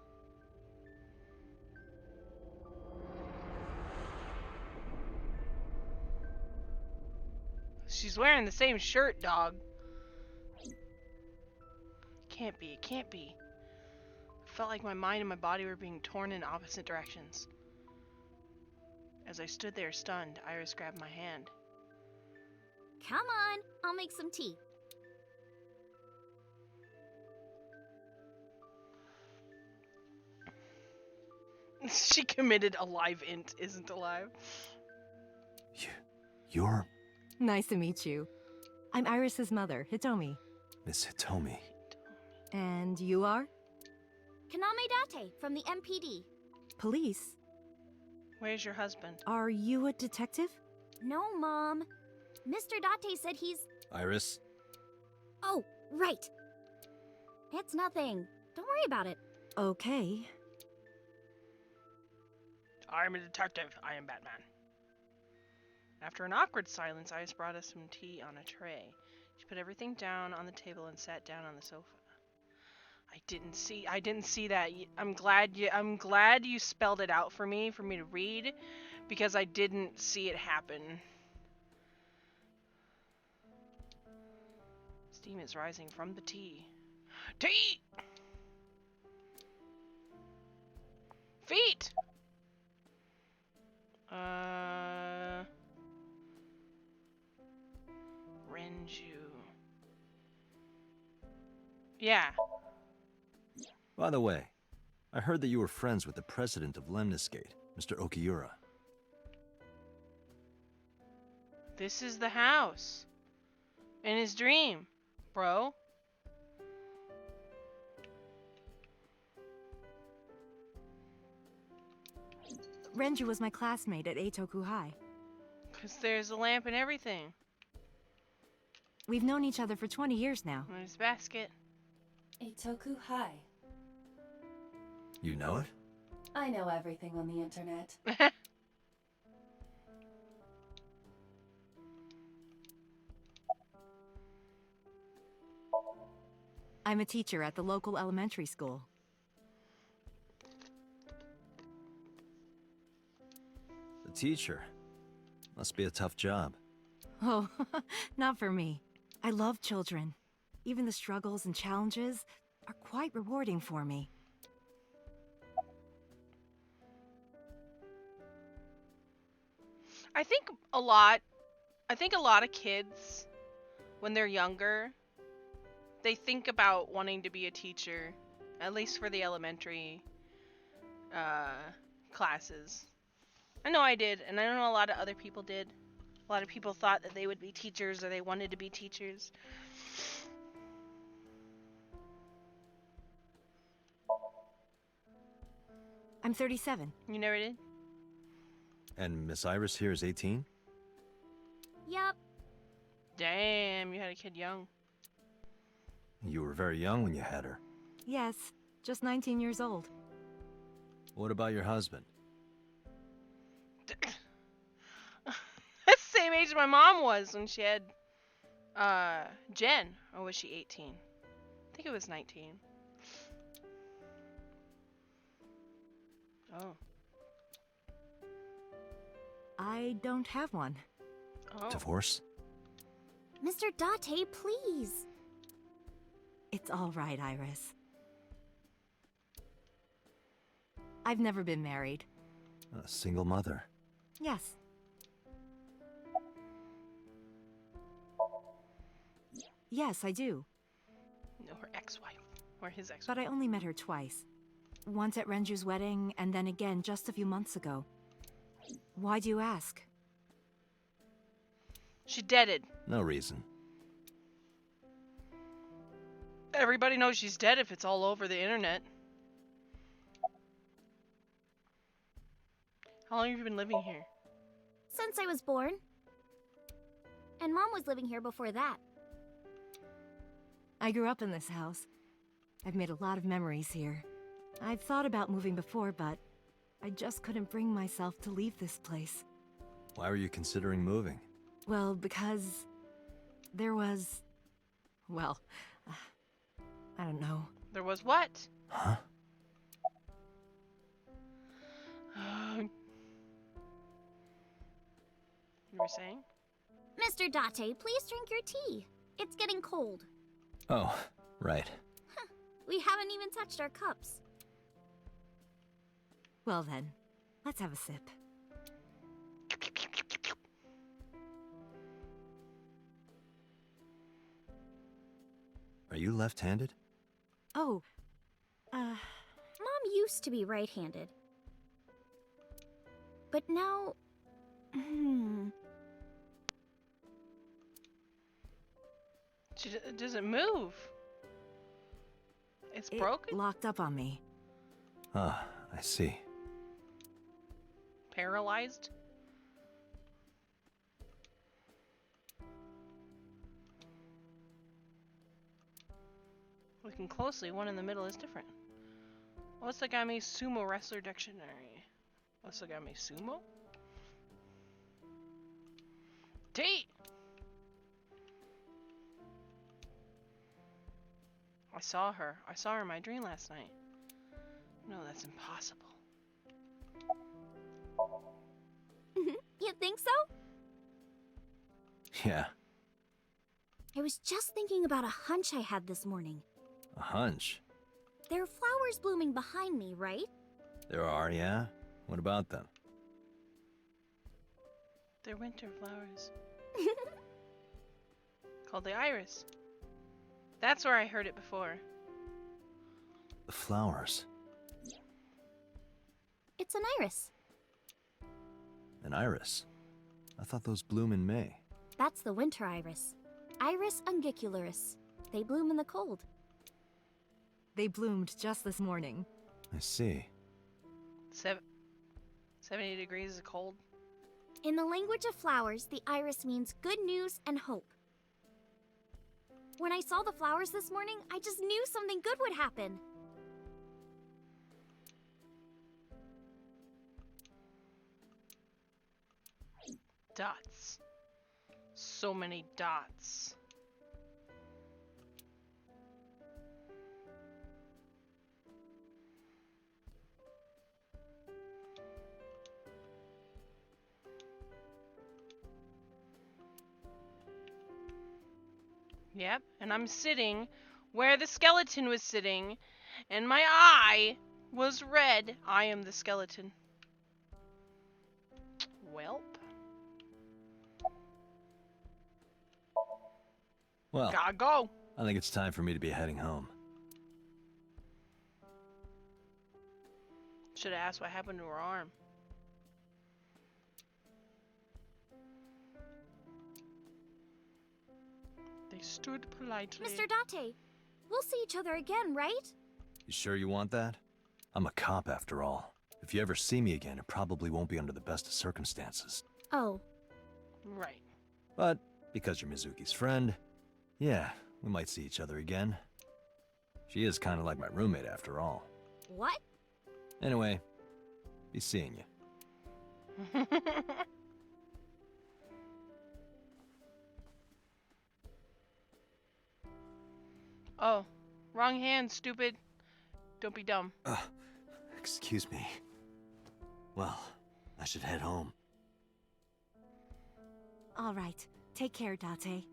She's wearing the same shirt, dog. Can't be, it can't be. I felt like my mind and my body were being torn in opposite directions. As I stood there stunned, Iris grabbed my hand. Come on, I'll make some tea. She committed a live int, isn't alive. You're Nice to meet you. I'm Iris's mother, Hitomi. Miss Hitomi. And you are? Kaname Date from the MPD. Police? Where's your husband? Are you a detective? No, Mom. Mr. Date said he's... Iris? Oh, right. It's nothing. Don't worry about it. Okay. I'm a detective. I am Batman. After an awkward silence, Iris brought us some tea on a tray. She put everything down on the table and sat down on the sofa. I didn't see that. I'm glad you spelled it out for me to read, because I didn't see it happen. Steam is rising from the tea. Tea! Feet! Renju. Yeah. By the way, I heard that you were friends with the president of Lemniscate, Mr. Okiura. This is the house. In his dream, bro. Renju was my classmate at Eitoku High. 'Cause there's a lamp and everything. We've known each other for 20 years now. In his basket. Eitoku High. You know it? I know everything on the internet. I'm a teacher at the local elementary school. The teacher. Must be a tough job. Oh, not for me. I love children. Even the struggles and challenges are quite rewarding for me. I think a lot of kids, when they're younger, they think about wanting to be a teacher, at least for the elementary classes. I know I did, and I know a lot of other people did. A lot of people thought that they would be teachers, or they wanted to be teachers. I'm 37. You never did? And Miss Iris here is 18? Yup. Damn, you had a kid young. You were very young when you had her. Yes, just 19 years old. What about your husband? That's the same age my mom was when she had Jen. Or was she 18? I think it was 19. Oh. I don't have one. Oh. Divorce? Mr. Date, please. It's all right, Iris. I've never been married. A single mother. Yes. Yes, I do. No, her ex-wife. Or his ex-wife. But I only met her twice. Once at Renju's wedding, and then again just a few months ago. Why do you ask? She deaded. No reason. Everybody knows she's dead if it's all over the internet. How long have you been living here? Since I was born. And Mom was living here before that. I grew up in this house. I've made a lot of memories here. I've thought about moving before, but I just couldn't bring myself to leave this place. Why were you considering moving? Well, because there was... well, I don't know. There was what? Huh? You were saying? Mr. Date, please drink your tea. It's getting cold. Oh, right. We haven't even touched our cups. Well then, let's have a sip. Are you left-handed? Oh, Mom used to be right-handed. But now... She doesn't move. It's it broken? locked up on me. Ah, I see. Paralyzed? Looking closely, one in the middle is different. Osagami Sumo Wrestler Dictionary. Osagami Sumo? Tea! I saw her. I saw her in my dream last night. No, that's impossible. You think so? Yeah, I was just thinking about a hunch I had this morning. a hunch. There are flowers blooming behind me, right? There are, yeah? What about them? They're winter flowers. Called the iris. That's where I heard it before. The flowers. It's an iris. An iris. I thought those bloom in May. That's the winter iris. Iris ungicularis. They bloom in the cold. They bloomed just this morning. I see. 70 degrees is cold. In the language of flowers, the iris means good news and hope. When I saw the flowers this morning, I just knew something good would happen. Dots. So many dots. Yep, and I'm sitting where the skeleton was sitting, and my eye was red. I am the skeleton. Welp. Well, Gotta go. I think it's time for me to be heading home. Should have asked what happened to her arm. They stood politely. Mr. Date, we'll see each other again, right? You sure you want that? I'm a cop after all. If you ever see me again, it probably won't be under the best of circumstances. Oh. Right. But because you're Mizuki's friend, yeah, we might see each other again. She is kind of like my roommate after all. What? Anyway, be seeing you. Oh, wrong hand, stupid. Don't be dumb. Excuse me. Well, I should head home. All right. Take care, Date.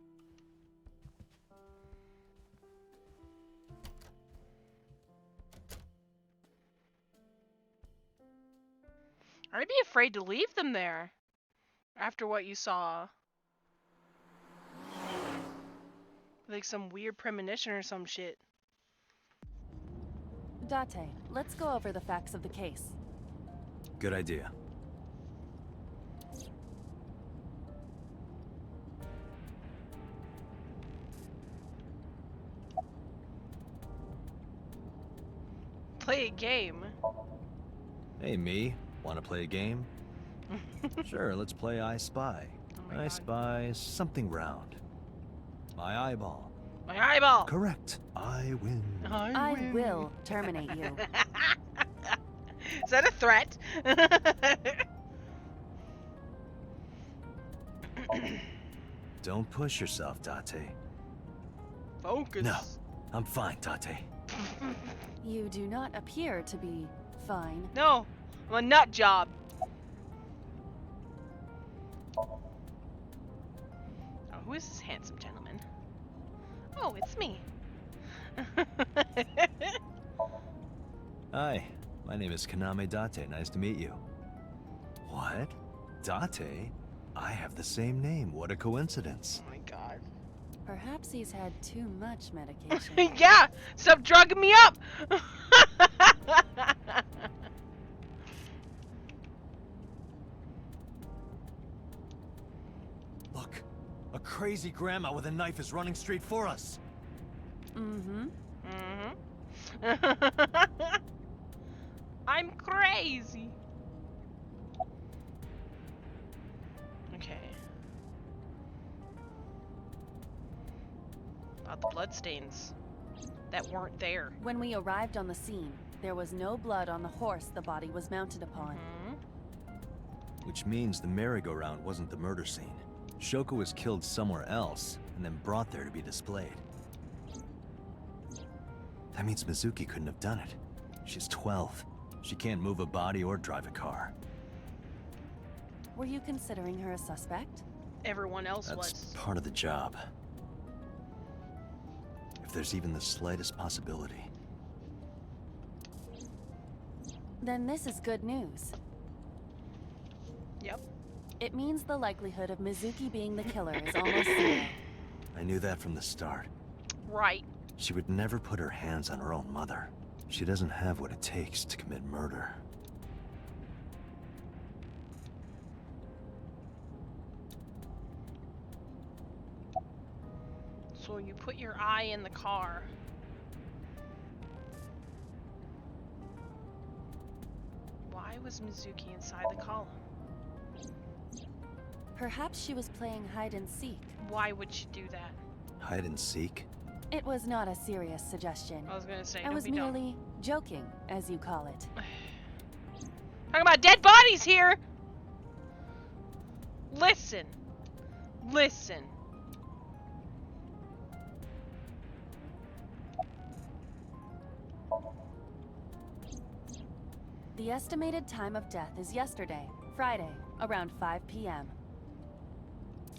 I'd be afraid to leave them there. After what you saw. Like some weird premonition or some shit. Date, let's go over the facts of the case. Good idea. Play a game. Hey, me. Want to play a game? Sure, let's play I Spy. Oh my I God. spy something round. My eyeball. My eyeball. Correct. I win. I will terminate you. Is that a threat? Don't push yourself, Date. Focus. No, I'm fine, Date. You do not appear to be fine. No, I'm a nut job. Oh, who is this handsome gentleman? Oh, it's me. Hi, my name is Kaname Date. Nice to meet you. What? Date? I have the same name. What a coincidence. Oh my God. Perhaps he's had too much medication. Yeah, stop drugging me up. Look, a crazy grandma with a knife is running straight for us. Mm-hmm. I'm crazy. Okay. About the bloodstains that weren't there. When we arrived on the scene, there was no blood on the horse the body was mounted upon. Which means the merry-go-round wasn't the murder scene. Shoko was killed somewhere else, and then brought there to be displayed. That means Mizuki couldn't have done it. She's 12. She can't move a body or drive a car. Were you considering her a suspect? Everyone else That's was. part of the job. If there's even the slightest possibility. Then this is good news. Yep. It means the likelihood of Mizuki being the killer is almost zero. I knew that from the start. Right. She would never put her hands on her own mother. She doesn't have what it takes to commit murder. So you put your eye in the car. Why was Mizuki inside the column? Perhaps she was playing hide and seek. Why would she do that? Hide and seek? It was not a serious suggestion. I was gonna say, I don't was be dumb. merely joking, as you call it. Talking about dead bodies here! Listen. Listen. The estimated time of death is yesterday, Friday, around 5 p.m.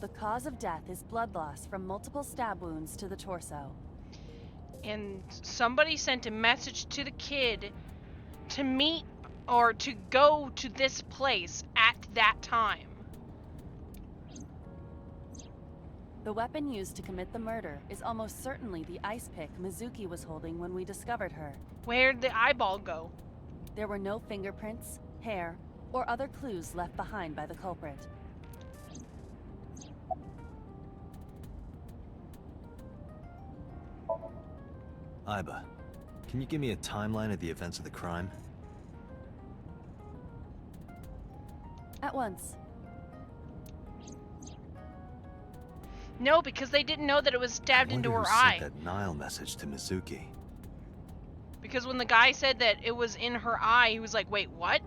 The cause of death is blood loss from multiple stab wounds to the torso. And somebody sent a message to the kid to meet or to go to this place at that time. The weapon used to commit the murder is almost certainly the ice pick Mizuki was holding when we discovered her. Where'd the eyeball go? There were no fingerprints, hair, or other clues left behind by the culprit. Iba, can you give me a timeline of the events of the crime? At once. No, because they didn't know that it was stabbed I into wonder her who eye. sent that Nile message to Mizuki. Because when the guy said that it was in her eye, he was like, wait, what?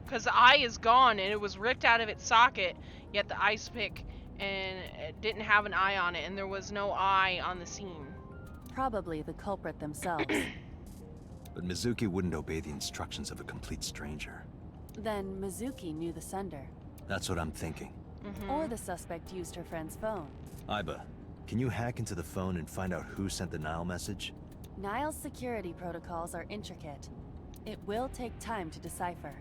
Because the eye is gone and it was ripped out of its socket, yet the ice pick and it didn't have an eye on it, and there was no eye on the scene. Probably the culprit themselves. But Mizuki wouldn't obey the instructions of a complete stranger. Then Mizuki knew the sender. That's what I'm thinking. Or the suspect used her friend's phone. Iba, can you hack into the phone and find out who sent the Nile message? Nile's security protocols are intricate. It will take time to decipher.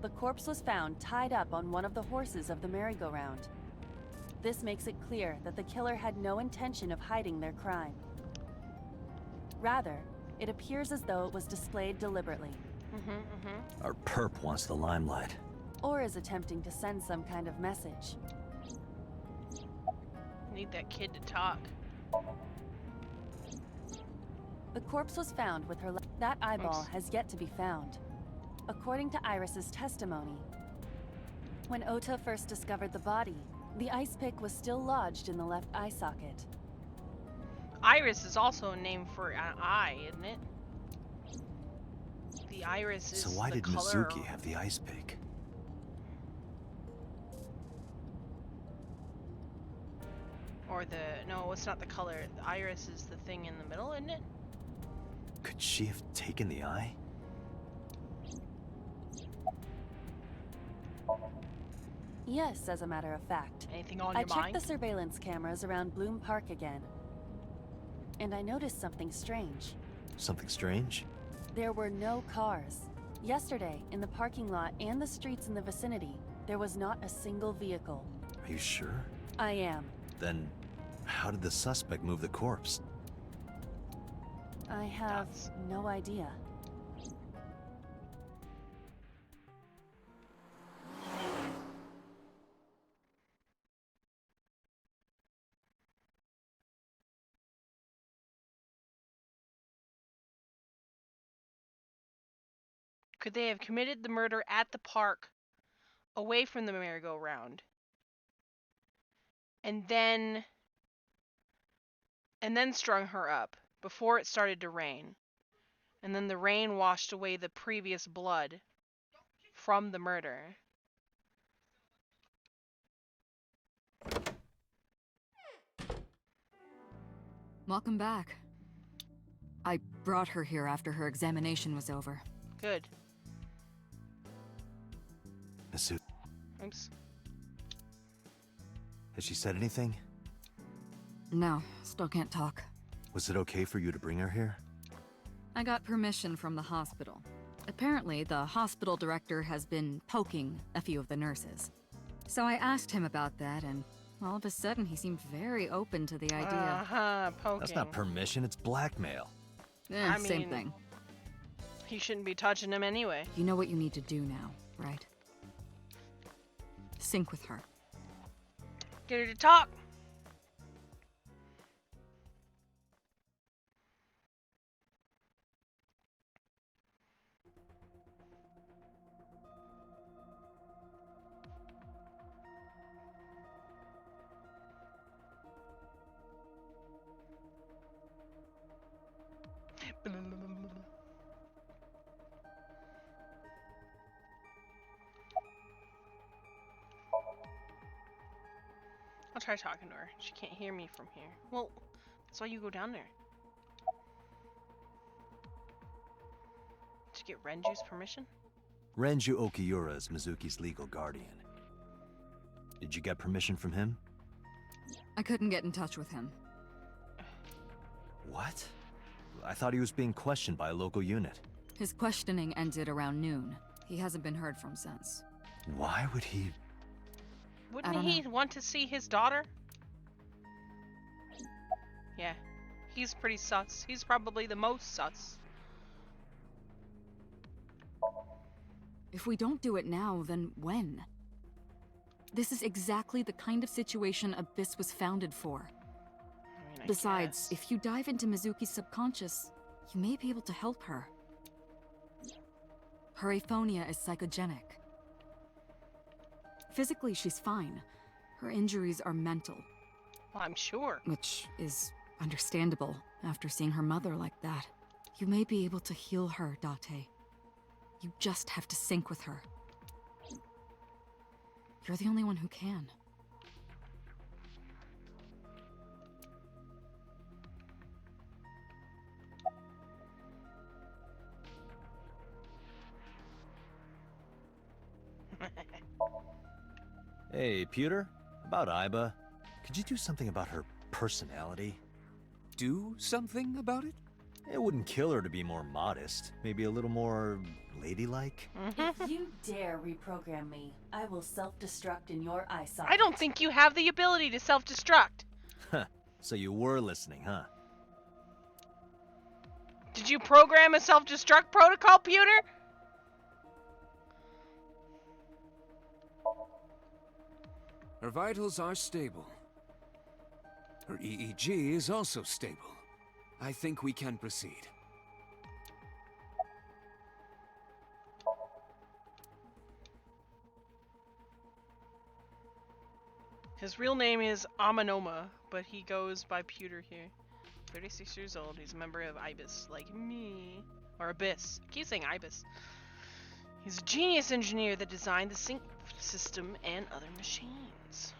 the corpse was found tied up on one of the horses of the merry-go-round. This makes it clear that the killer had no intention of hiding their crime. Rather, it appears as though it was displayed deliberately. Our perp wants the limelight. Or is attempting to send some kind of message. Need that kid to talk. The corpse was found with her that eyeball has yet to be found. According to Iris's testimony, when Ota first discovered the body, the ice pick was still lodged in the left eye socket. Iris is also a name for an eye, isn't it? The iris is So why the did color. Mizuki have the ice pick? Or no, it's not the color. The iris is the thing in the middle, isn't it? Could she have taken the eye? Yes, as a matter of fact. Anything on I your checked mind? the surveillance cameras around Bloom Park again. And I noticed something strange. Something strange? There were no cars. Yesterday, in the parking lot and the streets in the vicinity, there was not a single vehicle. Are you sure? I am. Then, how did the suspect move the corpse? I have no idea. Could they have committed the murder at the park, away from the merry-go-round, and then strung her up before it started to rain, and then the rain washed away the previous blood from the murder? Welcome back. I brought her here after her examination was over. Good. Mizuki, Oops. has she said anything? No, still can't talk. Was it okay for you to bring her here? I got permission from the hospital. Apparently, the hospital director has been poking a few of the nurses. So I asked him about that, and all of a sudden he seemed very open to the idea. Poking. That's not permission, it's blackmail. I Same mean- thing. He shouldn't be touching him anyway. You know what you need to do now, right? Sync with her. Get her to talk. I'll try talking to her. She can't hear me from here. Well, that's why you go down there. Did you get Renju's permission? Renju Okiura is Mizuki's legal guardian. Did you get permission from him? I couldn't get in touch with him. What? I thought he was being questioned by a local unit. His questioning ended around noon. He hasn't been heard from since. Why would he... Wouldn't don't he want to see his daughter? Yeah. He's pretty sus. He's probably the most sus. If we don't do it now, then when? This is exactly the kind of situation Abyss was founded for. I mean, I Besides, guess. if you dive into Mizuki's subconscious, you may be able to help her. Her aphonia is psychogenic. Physically, she's fine. Her injuries are mental, Well, I'm sure. which is understandable after seeing her mother like that. You may be able to heal her, Date. You just have to sync with her. You're the only one who can. Hey, Pewter? About Iba. Could you do something about her personality? Do something about it? It wouldn't kill her to be more modest. Maybe a little more ladylike. If you dare reprogram me, I will self-destruct in your eye socket. I don't think you have the ability to self-destruct. Huh. So you were listening, huh? Did you program a self-destruct protocol, Pewter? Her vitals are stable. Her EEG is also stable. I think we can proceed. His real name is Amanoma, but he goes by Pewter here. 36 years old, he's a member of IBIS, like me. Or Abyss. I keep saying IBIS. He's a genius engineer that designed the sync system and other machines.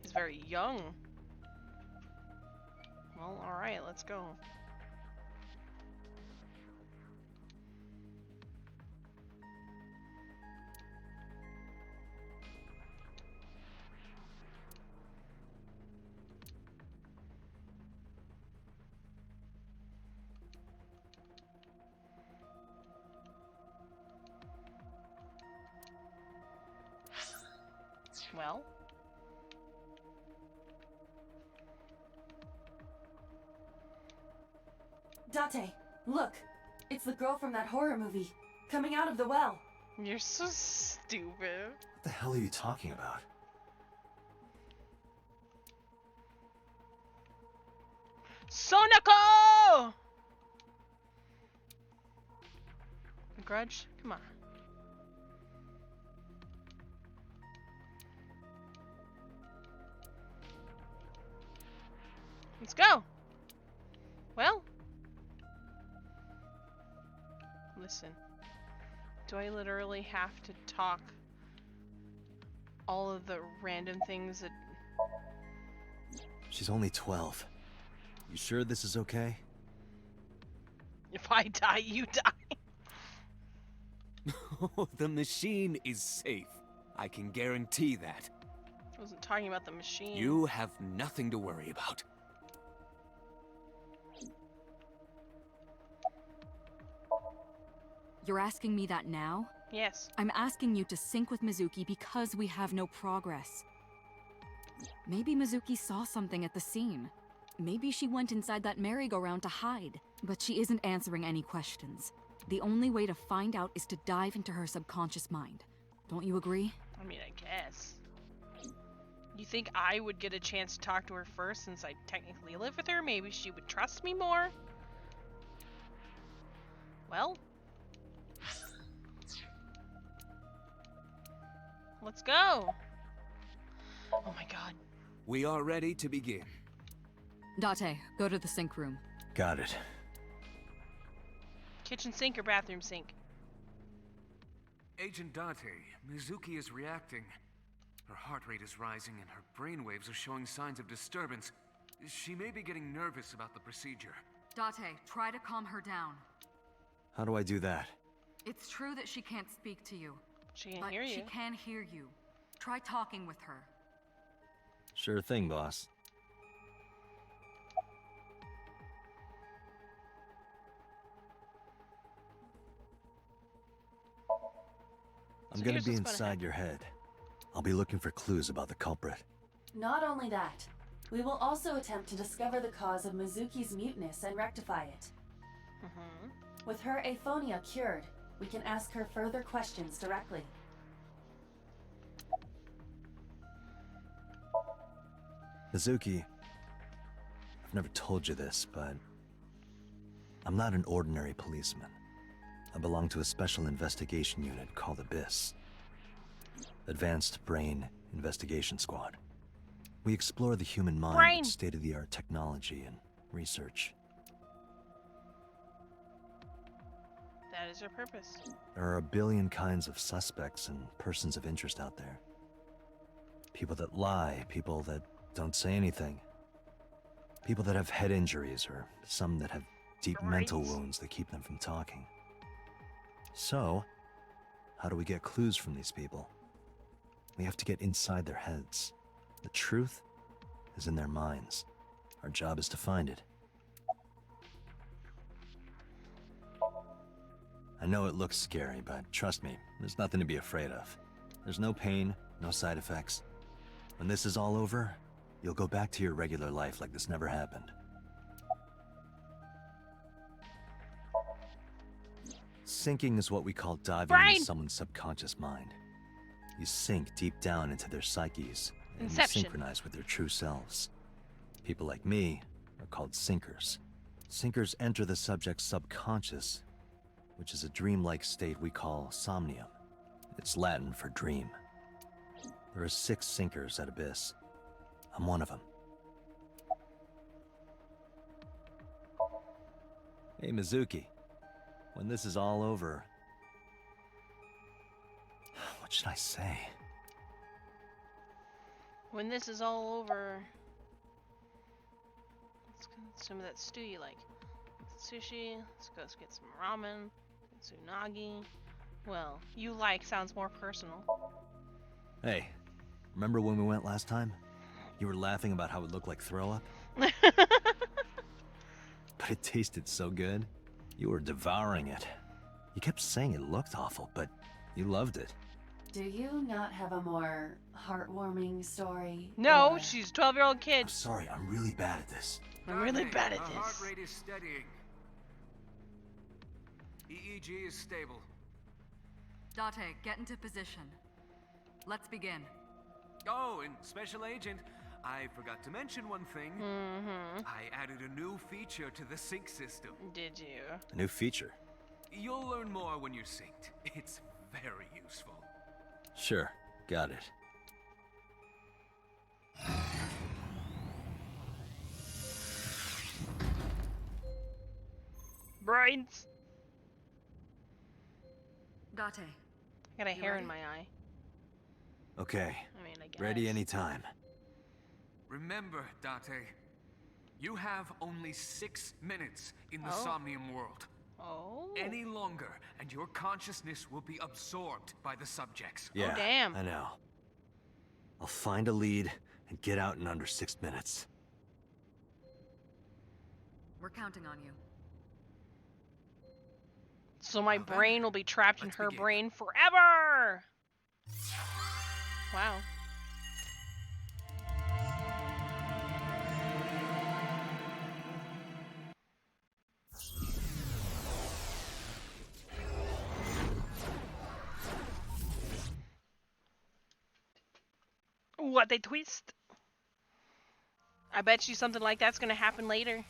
He's very young. Well, alright, let's go. Well, Date, look! It's the girl from that horror movie, coming out of the well. you're so stupid. What the hell are you talking about? Sonako! Grudge? Come on. Let's go. Well. Listen. Do I literally have to talk all of the random things that... She's only 12. You sure this is okay? If I die, you die. The machine is safe. I can guarantee that. I wasn't talking about the machine. You have nothing to worry about. You're asking me that now? Yes. I'm asking you to sync with Mizuki because we have no progress. Maybe Mizuki saw something at the scene. Maybe she went inside that merry-go-round to hide. But she isn't answering any questions. The only way to find out is to dive into her subconscious mind. Don't you agree? I mean, I guess. You think I would get a chance to talk to her first since I technically live with her? Maybe she would trust me more? Well... let's go! Oh my god. We are ready to begin. Date, go to the sync room. Got it. Kitchen sink or bathroom sink? Agent Date, Mizuki is reacting. Her heart rate is rising and her brainwaves are showing signs of disturbance. She may be getting nervous about the procedure. Date, try to calm her down. How do I do that? It's true that she can't speak to you. She can But hear you. she can hear you. Try talking with her. Sure thing, boss. I'm So gonna here's be what's gonna inside happen. your head. I'll be looking for clues about the culprit. Not only that, we will also attempt to discover the cause of Mizuki's muteness and rectify it. With her aphonia cured, we can ask her further questions directly. Mizuki, I've never told you this, but I'm not an ordinary policeman. I belong to a special investigation unit called Abyss. Advanced Brain Investigation Squad. We explore the human mind with state-of-the-art technology and research. That is her purpose. There are a billion kinds of suspects and persons of interest out there. People that lie, people that don't say anything. People that have head injuries, or some that have deep mental wounds that keep them from talking. So, how do we get clues from these people? We have to get inside their heads. The truth is in their minds. Our job is to find it. I know it looks scary, but trust me, there's nothing to be afraid of. There's no pain, no side effects. When this is all over, you'll go back to your regular life like this never happened. Sinking is what we call diving into someone's subconscious mind. You sink deep down into their psyches and you synchronize with their true selves. People like me are called sinkers. Sinkers enter the subject's subconscious, which is a dreamlike state we call Somnium. It's Latin for dream. There are 6 sinkers at Abyss. I'm one of them. Hey, Mizuki. When this is all over... What should I say? When this is all over... Let's get some of that stew you like. Sushi. Let's get some ramen. Tsunagi. Well, you like sounds more personal. Hey, remember when we went last time? You were laughing about how it looked like throw up? But it tasted so good. You were devouring it. You kept saying it looked awful, but you loved it. Do you not have a more heartwarming story? No, or... she's a 12-year-old kid. I'm sorry, I'm really bad at this. I'm really bad at Her this. heart rate is steadying. EEG is stable. Date, get into position. Let's begin. Oh, and Special Agent, I forgot to mention one thing. I added a new feature to the sync system. Did you? A new feature? You'll learn more when you're synced. It's very useful. Sure, got it. Brains. Date. I got a hair in my eye. Okay. I mean, I guess. Ready anytime. Remember, Date, you have only 6 minutes in the Somnium world. Oh. Any longer, and your consciousness will be absorbed by the subjects. Yeah, oh, damn. I know. I'll find a lead and get out in under 6 minutes. We're counting on you. So my Well, then, brain will be trapped in let's her begin. brain forever! Wow. What a twist! I bet you something like that's gonna happen later.